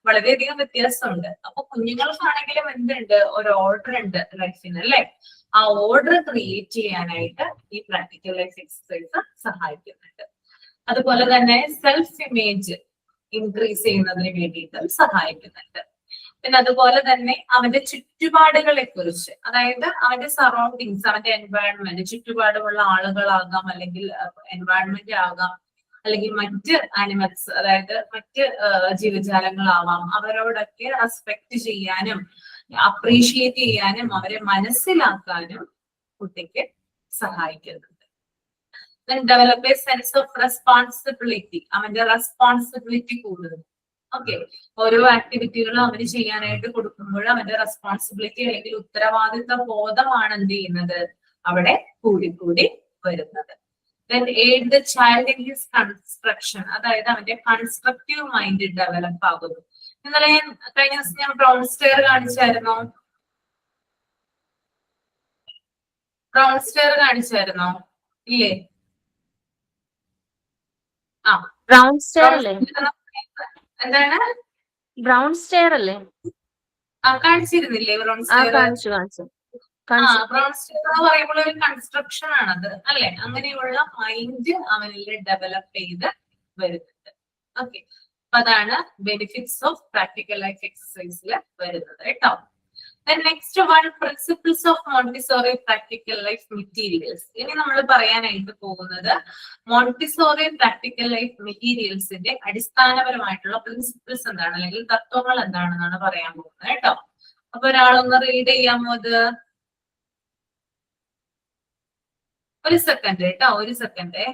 വളരെയധികം വ്യത്യാസമുണ്ട്. അപ്പൊ കുഞ്ഞുങ്ങൾക്കാണെങ്കിലും എന്തുണ്ട്, ഒരു ഓർഡർ ഉണ്ട് ലൈഫിന് അല്ലെ. ആ ഓർഡർ ക്രിയേറ്റ് ചെയ്യാനായിട്ട് ഈ പ്രാക്ടിക്കൽ ലൈഫ് എക്സസൈസ് സഹായിക്കുന്നുണ്ട്. അതുപോലെ തന്നെ സെൽഫ് ഇമേജ് ഇൻക്രീസ് ചെയ്യുന്നതിന് വേണ്ടിയിട്ട് സഹായിക്കുന്നുണ്ട്. പിന്നെ അതുപോലെ തന്നെ അവന്റെ ചുറ്റുപാടുകളെ കുറിച്ച്, അതായത് അവന്റെ സറൗണ്ടിങ്സ്, അവന്റെ എൻവയൺമെന്റ്, ചുറ്റുപാടുമുള്ള ആളുകളാകാം, അല്ലെങ്കിൽ എൻവയൺമെന്റ് ആകാം, അല്ലെങ്കിൽ മറ്റ് ആനിമൽസ്, അതായത് മറ്റ് ജീവജാലങ്ങളാവാം, അവരോടൊക്കെ റെസ്പെക്ട് ചെയ്യാനും അപ്രീഷിയേറ്റ് ചെയ്യാനും അവരെ മനസ്സിലാക്കാനും കുട്ടിക്ക് സഹായിക്കുന്നുണ്ട്. Develop a sense of responsibility, അവന്റെ റെസ്പോൺസിബിലിറ്റി കൂടുന്നു. ഓക്കെ, ഓരോ ആക്ടിവിറ്റികളും അവന് ചെയ്യാനായിട്ട് കൊടുക്കുമ്പോൾ അവന്റെ റെസ്പോൺസിബിലിറ്റി അല്ലെങ്കിൽ ഉത്തരവാദിത്ത ബോധമാണ് എന്ത് ചെയ്യുന്നത്, അവിടെ കൂടിക്കൂടി വരുന്നത്. Then aid the child in his construction, അതായത് അവന്റെ കൺസ്ട്രക്റ്റീവ് മൈൻഡ് ഡെവലപ്പ് ആകുന്നു. ഇന്നലെ കഴിഞ്ഞ ദിവസം ഞാൻ ബ്രൗൺ സ്റ്റെയർ കാണിച്ചായിരുന്നോ? ബ്രൗൺ സ്റ്റെയർ കാണിച്ചായിരുന്നോ? ഇല്ലേ? ആ, ബ്രൗൺ സ്റ്റെയർ അല്ലേ? എന്താണ് ബ്രൗൺ സ്റ്റെയർ അല്ലേ? കാണിച്ചിരുന്നില്ലേ ബ്രൗൺ ആ, സ്റ്റെയർ? കാണിച്ചു കാണിച്ചു. ബ്രൗൺ സ്റ്റെയർ എന്ന് പറയുമ്പോൾ ഒരു കൺസ്ട്രക്ഷൻ ആണത് അല്ലെ? അങ്ങനെയുള്ള മൈൻഡ് അവനിൽ ഡെവലപ്പ് ചെയ്ത് വരുന്നുണ്ട്. ഓക്കെ, അപ്പൊ അതാണ് ബെനിഫിറ്റ്സ് ഓഫ് പ്രാക്ടിക്കൽ ലൈഫ് എക്സസൈസിൽ വരുന്നത് കേട്ടോ. Next one, principles of Montessori practical life materials. ഇനി നമ്മൾ പറയാനായിട്ട് പോകുന്നത് മോണ്ടിസോറി പ്രാക്ടിക്കൽ ലൈഫ് മെറ്റീരിയൽസിന്റെ അടിസ്ഥാനപരമായിട്ടുള്ള പ്രിൻസിപ്പിൾസ് എന്താണ് അല്ലെങ്കിൽ തത്വങ്ങൾ എന്താണെന്നാണ് പറയാൻ പോകുന്നത് കേട്ടോ. അപ്പൊ ഒരാളൊന്ന് റീഡ് ചെയ്യാമോ അത്? ഒരു സെക്കൻഡ് കേട്ടോ, ഒരു സെക്കൻഡ്.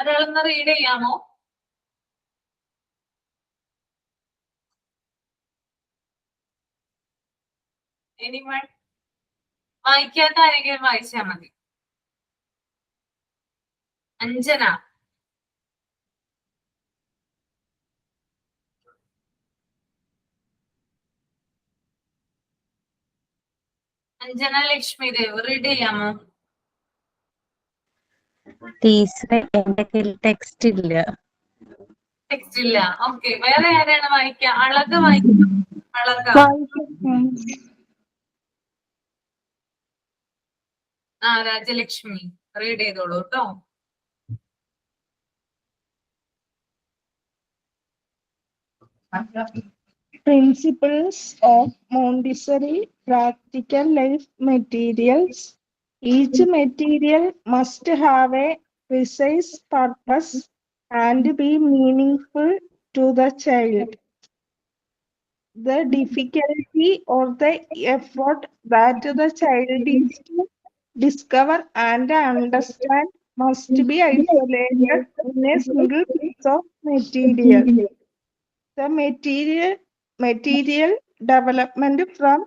ഒരാളൊന്ന് റീഡ് ചെയ്യാമോ? എനിവൺ? വായിക്കാത്ത ആരെങ്കിലും വായിച്ചാൽ മതി. അഞ്ജന, അഞ്ജന ലക്ഷ്മി ദേവ് റീഡ് ചെയ്യാമോ? ടീച്ചറെ എന്റെ കയ്യിൽ ടെക്സ്റ്റ് ഇല്ല. ടെക്സ്റ്റ് ഇല്ല. ഓക്കെ, വേറെ ആരാണ് വായിക്കുക? അളക വായിക്കാം. അളക. രാജലക്ഷ്മി റീഡ് ചെയ്തോളൂ കേട്ടോ. Principles of Montessori practical life materials. Each material must have a precise purpose and be meaningful to the child. The difficulty or the effort that the child is to discover and understand must be isolated in a single piece of material. The material development from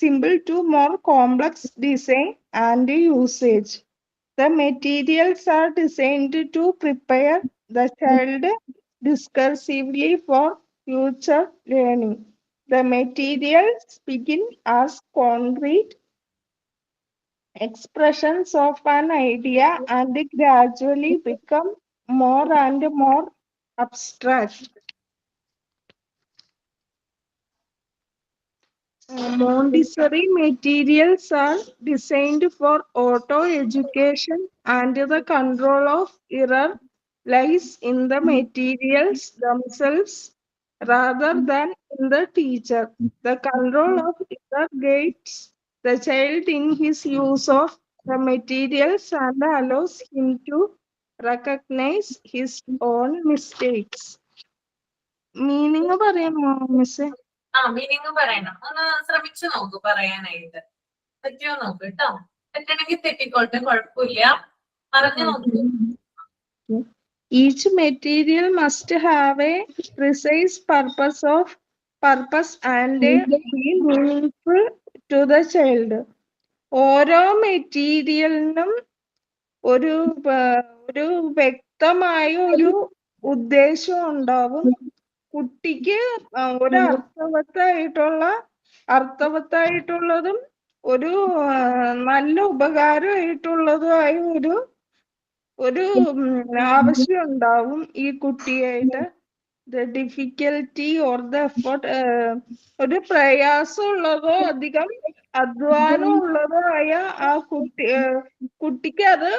simple to more complex design and usage. The materials are designed to prepare the child discursively for future learning. The materials begin as concrete expressions of an idea and gradually become more and more abstract. Montessori materials are designed for auto education, and the control of error lies in the materials themselves rather than in the teacher. The control of error guides the child in his use of the materials and allows him to recognize his own mistakes. Meaning പറയാമോ മിസ്സേ? Meaning പറയണം. ഒന്ന് ശ്രമിച്ചു നോക്കൂ പറയാനായിട്ട്. പറ്റുമോ നോക്കൂ കേട്ടോ. പറ്റണമെങ്കിൽ തെറ്റിക്കോട്ടെ, കുഴപ്പമില്ല. പറഞ്ഞു നോക്കൂ. Each material must have a precise purpose and be meaningful to the child. ഓരോ മെറ്റീരിയലിനും ഒരു വ്യക്തമായ ഒരു ഉദ്ദേശം ഉണ്ടാവും. കുട്ടിക്ക് ഒരു അർത്ഥവത്തായിട്ടുള്ളതും ഒരു നല്ല ഉപകാരമായിട്ടുള്ളതുമായ ഒരു ആവശ്യം ഉണ്ടാവും ഈ കുട്ടിയായിട്ട്. The difficulty or the effort, ഒരു പ്രയാസമുള്ളതോ അധികം അധ്വാനം ഉള്ളതോ ആയ ആ കുട്ടിക്ക് അത്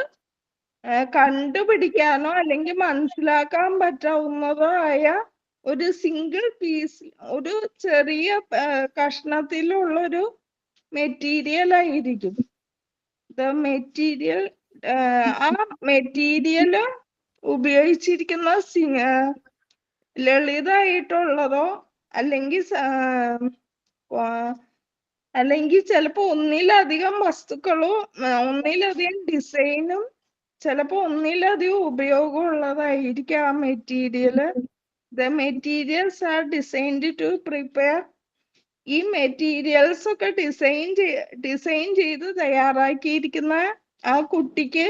കണ്ടുപിടിക്കാനോ അല്ലെങ്കിൽ മനസ്സിലാക്കാൻ പറ്റാവുന്നതോ ആയ ഒരു സിംഗിൾ പീസ്, ഒരു ചെറിയ കഷ്ണത്തിലുള്ളൊരു മെറ്റീരിയൽ ആയിരിക്കും. ദ മെറ്റീരിയൽ, ആ മെറ്റീരിയൽ ഉപയോഗിച്ചിരിക്കുന്ന ലളിതമായിട്ടുള്ളതോ അല്ലെങ്കിൽ ചിലപ്പോ ഒന്നിലധികം വസ്തുക്കളോ ഒന്നിലധികം ഡിസൈനും ചിലപ്പോ ഒന്നിലധികം ഉപയോഗമുള്ളതായിരിക്കും ആ material. The materials are designed to prepare. ഈ മെറ്റീരിയൽസ് ഒക്കെ ഡിസൈൻ ചെയ്ത് തയ്യാറാക്കിയിരിക്കുന്ന ആ കുട്ടിക്ക്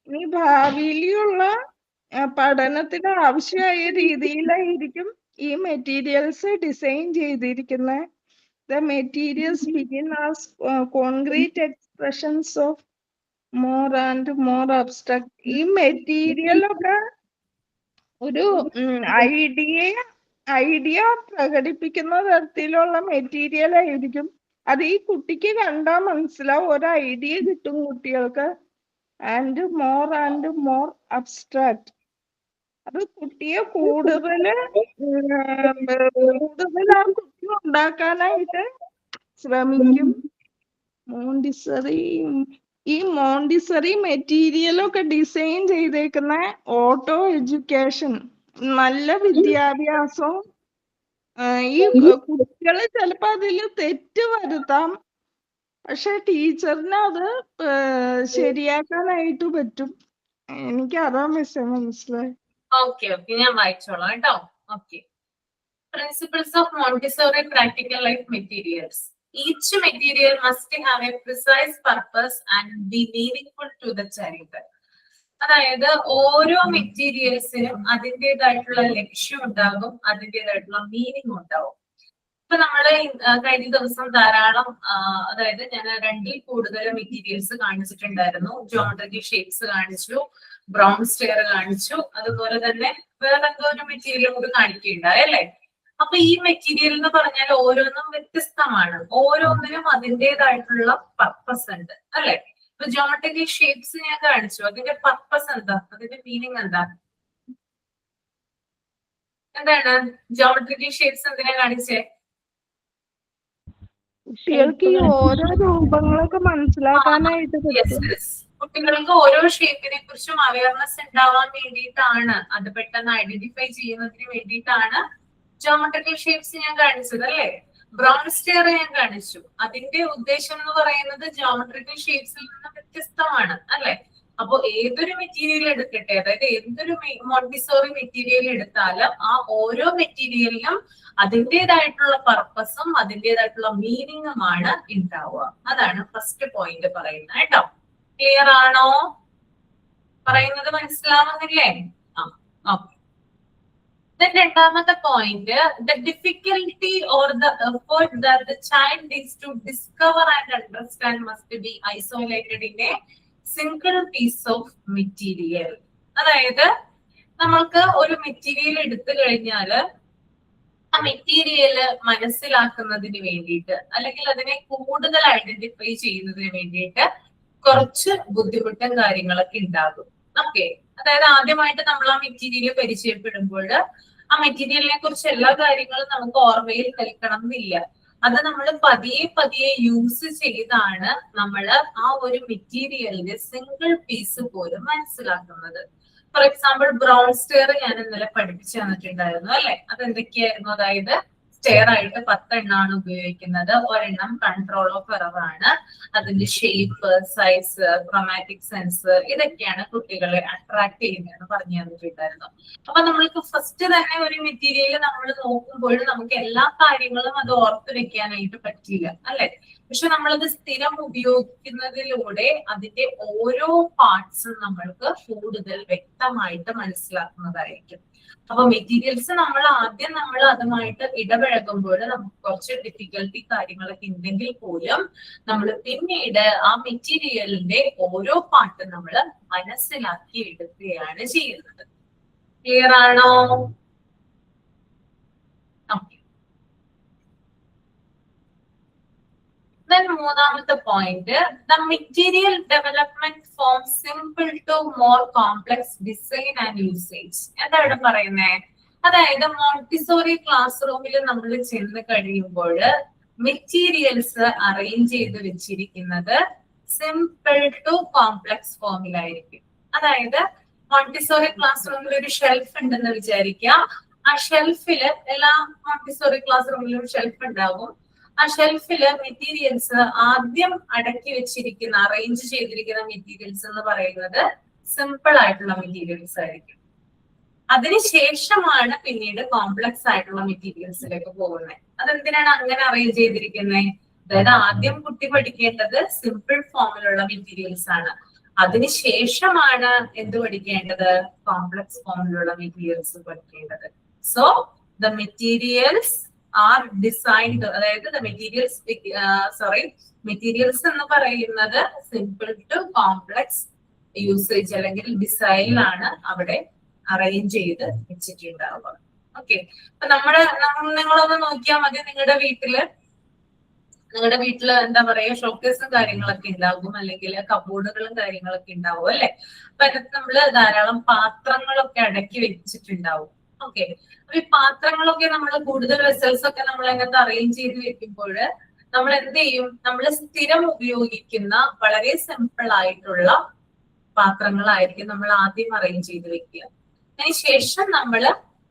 ഈ ഭാവിയിലുള്ള പഠനത്തിന് ആവശ്യമായ രീതിയിലായിരിക്കും ഈ മെറ്റീരിയൽസ് ഡിസൈൻ ചെയ്തിരിക്കുന്നത്. The materials begin as concrete expressions of more and more abstract. ഈ മെറ്റീരിയൽ ഒക്കെ ഒരു ഐഡിയ പ്രകടിപ്പിക്കുന്ന തരത്തിലുള്ള മെറ്റീരിയൽ ആയിരിക്കും. അത് ഈ കുട്ടിക്ക് കണ്ടാൽ മനസ്സിലാവും, ഒരു ഐഡിയ കിട്ടും കുട്ടികൾക്ക്. And more abstract. അത് കുട്ടിയെ കൂടുതൽ ആ കുട്ടി ഉണ്ടാക്കാനായിട്ട് ശ്രമിക്കും. മോണ്ടിസറി മെറ്റീരിയലൊക്കെ ഡിസൈൻ ചെയ്തേക്കുന്ന ഓട്ടോ എഡ്യൂക്കേഷൻ, നല്ല വിദ്യാഭ്യാസവും. ഈ കുട്ടികള് ചിലപ്പോ അതിൽ തെറ്റ് വരുത്താം, പക്ഷെ ടീച്ചറിന് അത് ശരിയാക്കാനായിട്ട് പറ്റും. എനിക്ക് അതാ മനസ്സിലായി. ഓക്കെ, ഞാൻ വായിച്ചോളാം കേട്ടോ. Okay. Principles of Montessori practical life materials. Each material must have a precise purpose and be meaningful to the child. അതായത് ഓരോ മെറ്റീരിയൽസിനും അതിൻ്റെതായിട്ടുള്ള ലക്ഷ്യം ഉണ്ടാകും, അതിൻ്റെതായിട്ടുള്ള മീനിങ് ഉണ്ടാവും. ഇപ്പൊ നമ്മള് കഴിഞ്ഞ ദിവസം ധാരാളം, അതായത് ഞാൻ 2ൽ കൂടുതൽ മെറ്റീരിയൽസ് കാണിച്ചിട്ടുണ്ടായിരുന്നു. ജോമെട്രിക്കൽ ഷേപ്സ് കാണിച്ചു, ബ്രൗൺ സ്റ്റെയർ കാണിച്ചു, അതുപോലെ തന്നെ വേറെ എന്തോ ഒരു മെറ്റീരിയൽ കൂടി കാണിക്കുകയുണ്ടായി അല്ലെ. അപ്പൊ ഈ മെറ്റീരിയൽ എന്ന് പറഞ്ഞാൽ ഓരോന്നും വ്യത്യസ്തമാണ്, ഓരോന്നിനും അതിൻ്റെതായിട്ടുള്ള പർപ്പസ് ഉണ്ട് അല്ലെ. ഇപ്പൊ ജോമെട്രിക്കൽ ഷേപ്സ് ഞാൻ കാണിച്ചു, അതിന്റെ പർപ്പസ് എന്താ, അതിന്റെ മീനിങ് എന്താണ്? ജോമെട്രിക്കൽ ഷേപ്സ് എന്തിനാ കാണിച്ചേ? കുട്ടികൾക്ക് ഈ ഓരോ രൂപങ്ങളൊക്കെ മനസ്സിലാക്കാനായിട്ട് കുട്ടികൾക്ക് ഓരോ ഷേപ്പിനെ കുറിച്ചും അവയർനെസ് ഉണ്ടാവാൻ വേണ്ടിയിട്ടാണ്, അത് പെട്ടെന്ന് ഐഡന്റിഫൈ ചെയ്യുന്നതിന് വേണ്ടിയിട്ടാണ് ജോമെട്രിക്കൽ ഷേപ്സ് ഞാൻ കാണിച്ചത് അല്ലെ. ബ്രൗൺ സ്റ്റെയർ ഞാൻ കാണിച്ചു, അതിന്റെ ഉദ്ദേശം എന്ന് പറയുന്നത് ജോമെട്രിക്കൽ ഷേപ്സിൽ നിന്ന് വ്യത്യസ്തമാണ് അല്ലെ. അപ്പൊ ഏതൊരു മെറ്റീരിയൽ എടുക്കട്ടെ, അതായത് ഏതൊരു മോണ്ടിസോറി മെറ്റീരിയൽ എടുത്താലും ആ ഓരോ മെറ്റീരിയലിനും അതിൻ്റെതായിട്ടുള്ള പർപ്പസും അതിൻ്റെതായിട്ടുള്ള മീനിങ്ങുമാണ് ഉണ്ടാവുക. അതാണ് ഫസ്റ്റ് പോയിന്റ് പറയുന്നത് കേട്ടോ. ക്ലിയർ ആണോ? പറയുന്നത് മനസ്സിലാവുന്നില്ലേ? ഓക്കെ. രണ്ടാമത്തെ point, the difficulty or the effort that the child is to discover and understand must be isolated in a single piece of material. അതായത് നമ്മൾക്ക് ഒരു മെറ്റീരിയൽ എടുത്തു കഴിഞ്ഞാല് ആ മെറ്റീരിയല് മനസ്സിലാക്കുന്നതിന് വേണ്ടിയിട്ട് അല്ലെങ്കിൽ അതിനെ കൂടുതൽ ഐഡന്റിഫൈ ചെയ്യുന്നതിന് വേണ്ടിയിട്ട് കുറച്ച് ബുദ്ധിമുട്ടും കാര്യങ്ങളൊക്കെ ഉണ്ടാകും. ഓക്കെ. അതായത് ആദ്യമായിട്ട് നമ്മൾ ആ മെറ്റീരിയൽ പരിചയപ്പെടുമ്പോൾ ആ മെറ്റീരിയലിനെ കുറിച്ച് എല്ലാ കാര്യങ്ങളും നമുക്ക് ഓർമ്മയിൽ നിൽക്കണം എന്നില്ല. അത് നമ്മൾ പതിയെ യൂസ് ചെയ്താണ് നമ്മൾ ആ ഒരു മെറ്റീരിയലിന്റെ സിംഗിൾ പീസ് പോലും മനസ്സിലാക്കുന്നത്. ഫോർ എക്സാമ്പിൾ ബ്രൗൺ സ്റ്റെയർ ഞാൻ ഇന്നലെ പഠിപ്പിച്ചു തന്നിട്ടുണ്ടായിരുന്നു അല്ലെ. അതെന്തൊക്കെയായിരുന്നു? അതായത് സ്റ്റെയർ ആയിട്ട് 10 എണ്ണമാണ് ഉപയോഗിക്കുന്നത്. ഒരെണ്ണം കൺട്രോൾ ഓഫ് എറർ ആണ്. അതിന്റെ ഷേപ്പ്, സൈസ്, ക്രോമാറ്റിക് സെൻസ് ഇതൊക്കെയാണ് കുട്ടികളെ അട്രാക്ട് ചെയ്യുന്നതെന്ന് പറഞ്ഞു തന്നിട്ടുണ്ടായിരുന്നു. അപ്പൊ നമ്മൾക്ക് ഫസ്റ്റ് തന്നെ ഒരു മെറ്റീരിയൽ നമ്മൾ നോക്കുമ്പോൾ നമുക്ക് എല്ലാ കാര്യങ്ങളും അത് ഓർത്ത് വെക്കാനായിട്ട് പറ്റില്ല അല്ലെ. പക്ഷെ നമ്മളത് സ്ഥിരം ഉപയോഗിക്കുന്നതിലൂടെ അതിന്റെ ഓരോ പാർട്സും നമ്മൾക്ക് കൂടുതൽ വ്യക്തമായിട്ട് മനസ്സിലാക്കുന്നതായിരിക്കും. അപ്പൊ മെറ്റീരിയൽസ് നമ്മൾ അതുമായിട്ട് ഇടപഴകുമ്പോൾ നമുക്ക് കുറച്ച് ഡിഫിക്കൽട്ടി കാര്യങ്ങളൊക്കെ ഉണ്ടെങ്കിൽ പോലും നമ്മൾ പിന്നീട് ആ മെറ്റീരിയലിന്റെ ഓരോ പാർട്ടും നമ്മൾ മനസ്സിലാക്കി എടുക്കുകയാണ് ചെയ്യുന്നത്. ക്ലിയർ ആണോ? Then മൂന്നാമത്തെ point, the material development from simple to more complex design and usage. എന്താ ഇവിടെ പറയുന്നേ? അതായത് മോണ്ടിസോറി ക്ലാസ് റൂമിൽ നമ്മൾ ചെന്ന് കഴിയുമ്പോൾ മെറ്റീരിയൽസ് അറേഞ്ച് ചെയ്ത് വെച്ചിരിക്കുന്നത് സിമ്പിൾ ടു കോംപ്ലക്സ് ഫോമിലായിരിക്കും. അതായത് മോണ്ടിസോറി ക്ലാസ് റൂമിൽ ഒരു ഷെൽഫ് ഉണ്ടെന്ന് വിചാരിക്കുക. ആ ഷെൽഫില് എല്ലാ മോണ്ടിസോറി ക്ലാസ് റൂമിലും ഷെൽഫ് ഉണ്ടാകും. ആ ഷെൽഫില് മെറ്റീരിയൽസ് ആദ്യം അടക്കി വെച്ചിരിക്കുന്ന, അറേഞ്ച് ചെയ്തിരിക്കുന്ന മെറ്റീരിയൽസ് എന്ന് പറയുന്നത് സിമ്പിൾ ആയിട്ടുള്ള മെറ്റീരിയൽസ് ആയിരിക്കും. അതിനുശേഷമാണ് പിന്നീട് കോംപ്ലക്സ് ആയിട്ടുള്ള മെറ്റീരിയൽസിലേക്ക് പോകുന്നത്. അതെന്തിനാണ് അങ്ങനെ അറേഞ്ച് ചെയ്തിരിക്കുന്നത്? അതായത് ആദ്യം കുട്ടി പഠിക്കേണ്ടത് സിമ്പിൾ ഫോമിലുള്ള മെറ്റീരിയൽസ് ആണ്. അതിനുശേഷമാണ് എന്ത് പഠിക്കേണ്ടത്? കോംപ്ലക്സ് ഫോമിലുള്ള മെറ്റീരിയൽസ് പഠിക്കേണ്ടത്. So the materials are designed, അതായത് മെറ്റീരിയൽസ് എന്ന് പറയുന്നത് സിമ്പിൾ ടു കോംപ്ലക്സ് യൂസേജ് അല്ലെങ്കിൽ ഡിസൈനിലാണ് അവിടെ അറേഞ്ച് ചെയ്ത് വെച്ചിട്ടുണ്ടാവുക. ഓക്കെ, അപ്പൊ നിങ്ങളൊന്ന് നോക്കിയാൽ മതി. നിങ്ങളുടെ വീട്ടില് എന്താ പറയാ, ഷോക്കേസും കാര്യങ്ങളൊക്കെ ഉണ്ടാകും, അല്ലെങ്കിൽ കബോർഡുകളും കാര്യങ്ങളൊക്കെ ഉണ്ടാവും അല്ലെ. അപ്പൊ അതിനകത്ത് നമ്മള് ധാരാളം പാത്രങ്ങളൊക്കെ അടക്കി വെച്ചിട്ടുണ്ടാവും. ഓക്കെ, അപ്പൊ ഈ പാത്രങ്ങളൊക്കെ നമ്മൾ കൂടുതൽ വെസൽസ് ഒക്കെ നമ്മൾ അതിനകത്ത് അറേഞ്ച് ചെയ്ത് വെക്കുമ്പോൾ നമ്മൾ എന്ത് ചെയ്യും? നമ്മൾ സ്ഥിരം ഉപയോഗിക്കുന്ന വളരെ സിമ്പിൾ ആയിട്ടുള്ള പാത്രങ്ങളായിരിക്കും നമ്മൾ ആദ്യം അറേഞ്ച് ചെയ്ത് വെക്കുക. അതിനുശേഷം നമ്മൾ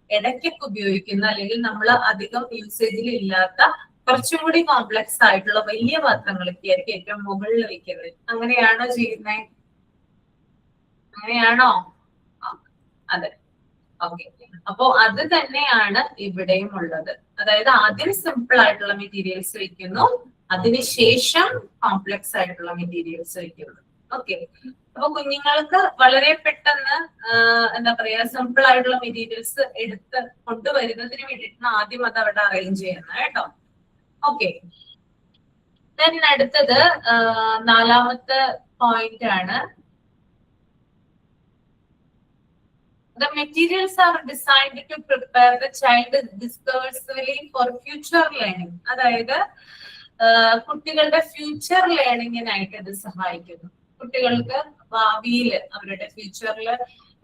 ഇടയ്ക്കൊക്കെ ഉപയോഗിക്കുന്ന അല്ലെങ്കിൽ നമ്മൾ അധികം യൂസേജിൽ ഇല്ലാത്ത കുറച്ചും കൂടി കോംപ്ലക്സ് ആയിട്ടുള്ള വലിയ പാത്രങ്ങളൊക്കെ ആയിരിക്കും ഏറ്റവും മുകളിൽ വെക്കുന്നത്. അങ്ങനെയാണോ ചെയ്യുന്നത്? അങ്ങനെയാണോ? അതെ, ഓക്കെ. അപ്പോ അത് തന്നെയാണ് ഇവിടെയും ഉള്ളത്. അതായത് ആദ്യം സിമ്പിൾ ആയിട്ടുള്ള മെറ്റീരിയൽസ് വെക്കുന്നു, അതിനുശേഷം കോംപ്ലക്സ് ആയിട്ടുള്ള മെറ്റീരിയൽസ് വെക്കുന്നു. ഓക്കെ, അപ്പൊ കുഞ്ഞുങ്ങൾക്ക് വളരെ പെട്ടെന്ന് എന്താ പറയാ, സിമ്പിൾ ആയിട്ടുള്ള മെറ്റീരിയൽസ് എടുത്ത് കൊണ്ടുവരുന്നതിന് വേണ്ടിയിട്ടാണ് ആദ്യം അത് അവിടെ അറേഞ്ച് ചെയ്യുന്നത് കേട്ടോ. ഓക്കെ, ദെൻ അടുത്തത് നാലാമത്തെ പോയിന്റ് ആണ്. The materials are designed to prepare the child discursively for future learning. അതായത് കുട്ടികളുടെ ഫ്യൂച്ചർ ലേണിങ്ങിനായിട്ട് ഇത് സഹായിക്കുന്നു. കുട്ടികൾക്ക് ഭാവിയിൽ അവരുടെ ഫ്യൂച്ചറിൽ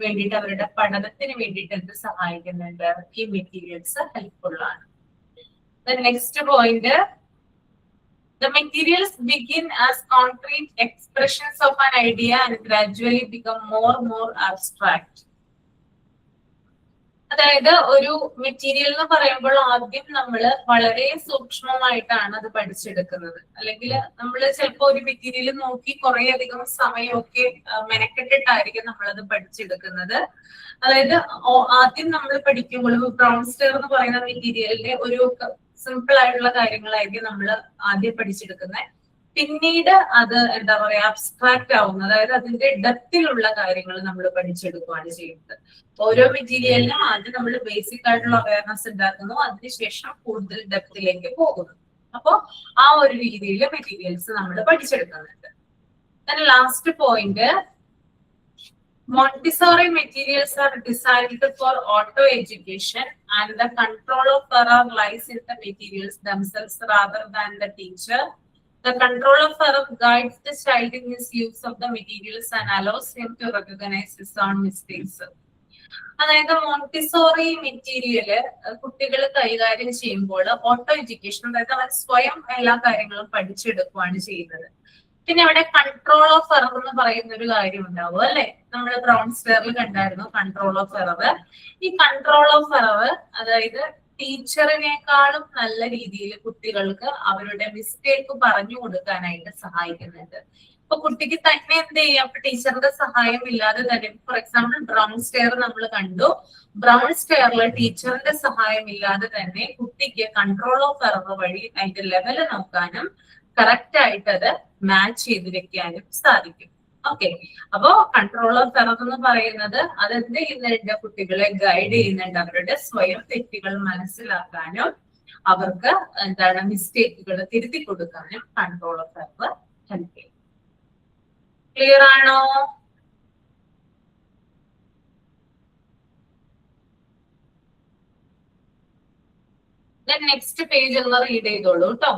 വേണ്ടിയിട്ട്, അവരുടെ പഠനത്തിന് വേണ്ടിയിട്ട് ഇത് സഹായിക്കുന്നുണ്ട്. ഈ മെറ്റീരിയൽസ് ഹെൽപ്ഫുൾ ആണ്. The next point, the materials begin as concrete expressions of an idea and gradually become more abstract. അതായത് ഒരു മെറ്റീരിയൽ എന്ന് പറയുമ്പോൾ ആദ്യം നമ്മൾ വളരെ സൂക്ഷ്മമായിട്ടാണ് അത് പഠിച്ചെടുക്കുന്നത്. അല്ലെങ്കിൽ നമ്മൾ ചിലപ്പോൾ ഒരു മെറ്റീരിയൽ നോക്കി കുറെ അധികം സമയമൊക്കെ മെനക്കെട്ടിട്ടായിരിക്കും നമ്മളത് പഠിച്ചെടുക്കുന്നത്. അതായത് ആദ്യം നമ്മൾ പഠിക്കുമ്പോൾ ബ്രൗൺ സ്റ്റെയർ എന്ന് പറയുന്ന മെറ്റീരിയലിന്റെ ഒരു സിമ്പിൾ ആയിട്ടുള്ള കാര്യങ്ങളായിരിക്കും നമ്മൾ ആദ്യം പഠിച്ചെടുക്കുന്നത്. പിന്നീട് അത് എന്താ പറയാ, അബ്സ്ട്രാക്ട് ആവുന്നു. അതായത് അതിന്റെ ഡെപ്തിലുള്ള കാര്യങ്ങൾ നമ്മൾ പഠിച്ചെടുക്കുകയാണ് ചെയ്യുന്നത്. ഓരോ മെറ്റീരിയലിനും ആദ്യം നമ്മൾ ബേസിക് ആയിട്ടുള്ള അവയർനെസ് ഉണ്ടാക്കുന്നു, അതിനുശേഷം കൂടുതൽ ഡെപ്തിലേക്ക് പോകുന്നു. അപ്പോ ആ ഒരു രീതിയിൽ മെറ്റീരിയൽസ് നമ്മൾ പഠിച്ചെടുക്കുന്നുണ്ട്. Last point, Montessori materials are designed for auto education and the control of error lies in the materials themselves rather than the teacher. The control of error guides the child in his use of the materials and allows him to recognize his own mistakes. അതായത് Montessori material കുട്ടികൾ കൈകാര്യം ചെയ്യുമ്പോൾ auto education, അതായത് അവർ സ്വയം എല്ലാ കാര്യങ്ങളും പഠിച്ചെടുക്കുകയാണ് ചെയ്യുന്നത്. പിന്നെ അവിടെ കൺട്രോൾ ഓഫ് എറർ എന്ന് പറയുന്ന ഒരു കാര്യം ഉണ്ടാവും അല്ലെ. നമ്മൾ ബ്രൗൺ സ്റ്റെയറിൽ കണ്ടായിരുന്നു കൺട്രോൾ ഓഫ് എറർ. ഈ കൺട്രോൾ ഓഫ് എറർ അതായത് ടീച്ചറിനേക്കാളും നല്ല രീതിയിൽ കുട്ടികൾക്ക് അവരുടെ മിസ്റ്റേക്ക് പറഞ്ഞു കൊടുക്കാനായിട്ട് സഹായിക്കുന്നുണ്ട്. ഇപ്പൊ കുട്ടിക്ക് തന്നെ എന്ത് ചെയ്യാം, ഇപ്പൊ ടീച്ചറുടെ സഹായം ഇല്ലാതെ തന്നെ, ഫോർ എക്സാമ്പിൾ ബ്രൗൺ സ്റ്റെയർ നമ്മൾ കണ്ടു. ബ്രൗൺ സ്റ്റെയറിൽ ടീച്ചറിന്റെ സഹായം ഇല്ലാതെ തന്നെ കുട്ടിക്ക് കൺട്രോൾ ഓഫ് എറർ വഴി അതിന്റെ ലെവല് നോക്കാനും കറക്റ്റ് ആയിട്ട് അത് മാച്ച് ചെയ്ത് വെക്കാനും സാധിക്കും. ഓക്കെ, അപ്പോ കൺട്രോൾ ഓഫ് എറർ എന്ന് പറയുന്നത് അത് എന്ത് ചെയ്യുന്നുണ്ട്, കുട്ടികളെ ഗൈഡ് ചെയ്യുന്നുണ്ട്. അവരുടെ സ്വയം തെറ്റുകൾ മനസ്സിലാക്കാനും അവർക്ക് എന്താണ് മിസ്റ്റേക്കുകൾ തിരുത്തി കൊടുക്കാനും കൺട്രോൾ ഓഫ് എറർ ഹെൽപ്പ് ചെയ്യും. ക്ലിയർ ആണോ? നെക്സ്റ്റ് പേജ് ഒന്ന് റീഡ് ചെയ്തോളൂ കേട്ടോ.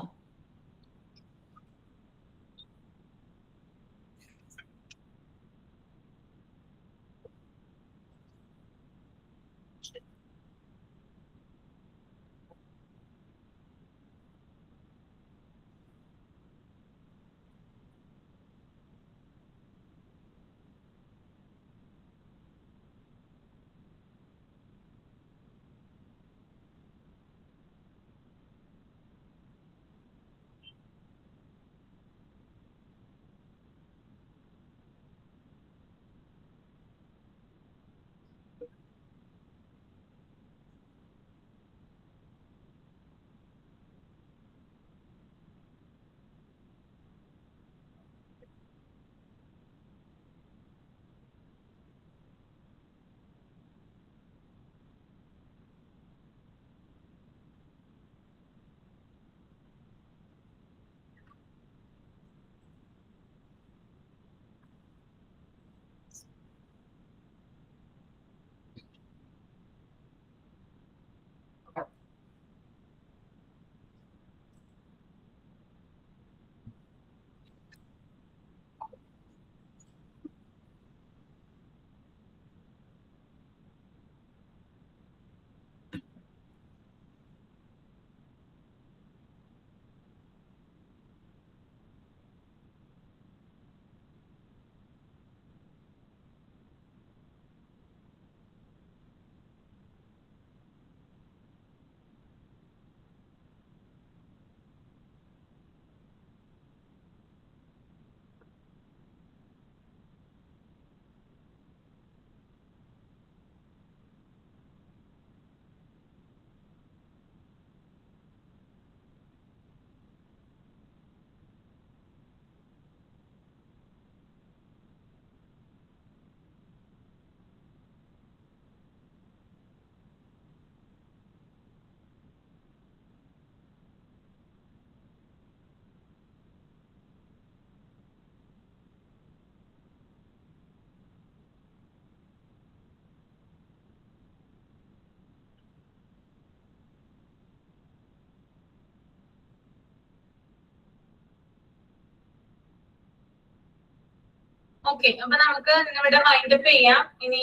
ഓക്കെ, അപ്പൊ നമുക്ക് ഇവിടെ വൈൻഡപ്പ് ചെയ്യാം. ഇനി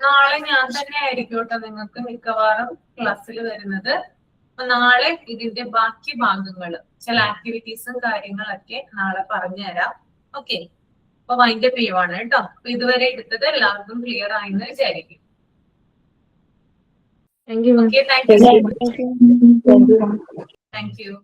നാളെ ഞാൻ തന്നെ ആയിരിക്കും കേട്ടോ നിങ്ങൾക്ക് മിക്കവാറും ക്ലാസ്സിൽ വരുന്നത്. അപ്പൊ നാളെ ഇതിന്റെ ബാക്കി ഭാഗങ്ങൾ, ചില ആക്ടിവിറ്റീസും കാര്യങ്ങളൊക്കെ നാളെ പറഞ്ഞുതരാം. ഓക്കെ, അപ്പൊ വൈൻഡപ്പ് ചെയ്യുവാണ് കേട്ടോ. അപ്പൊ ഇതുവരെ എടുത്തത് എല്ലാവർക്കും ക്ലിയർ ആയെന്ന് വിചാരിക്കും. Thank you. Okay, thank you. Thank you. Thank you.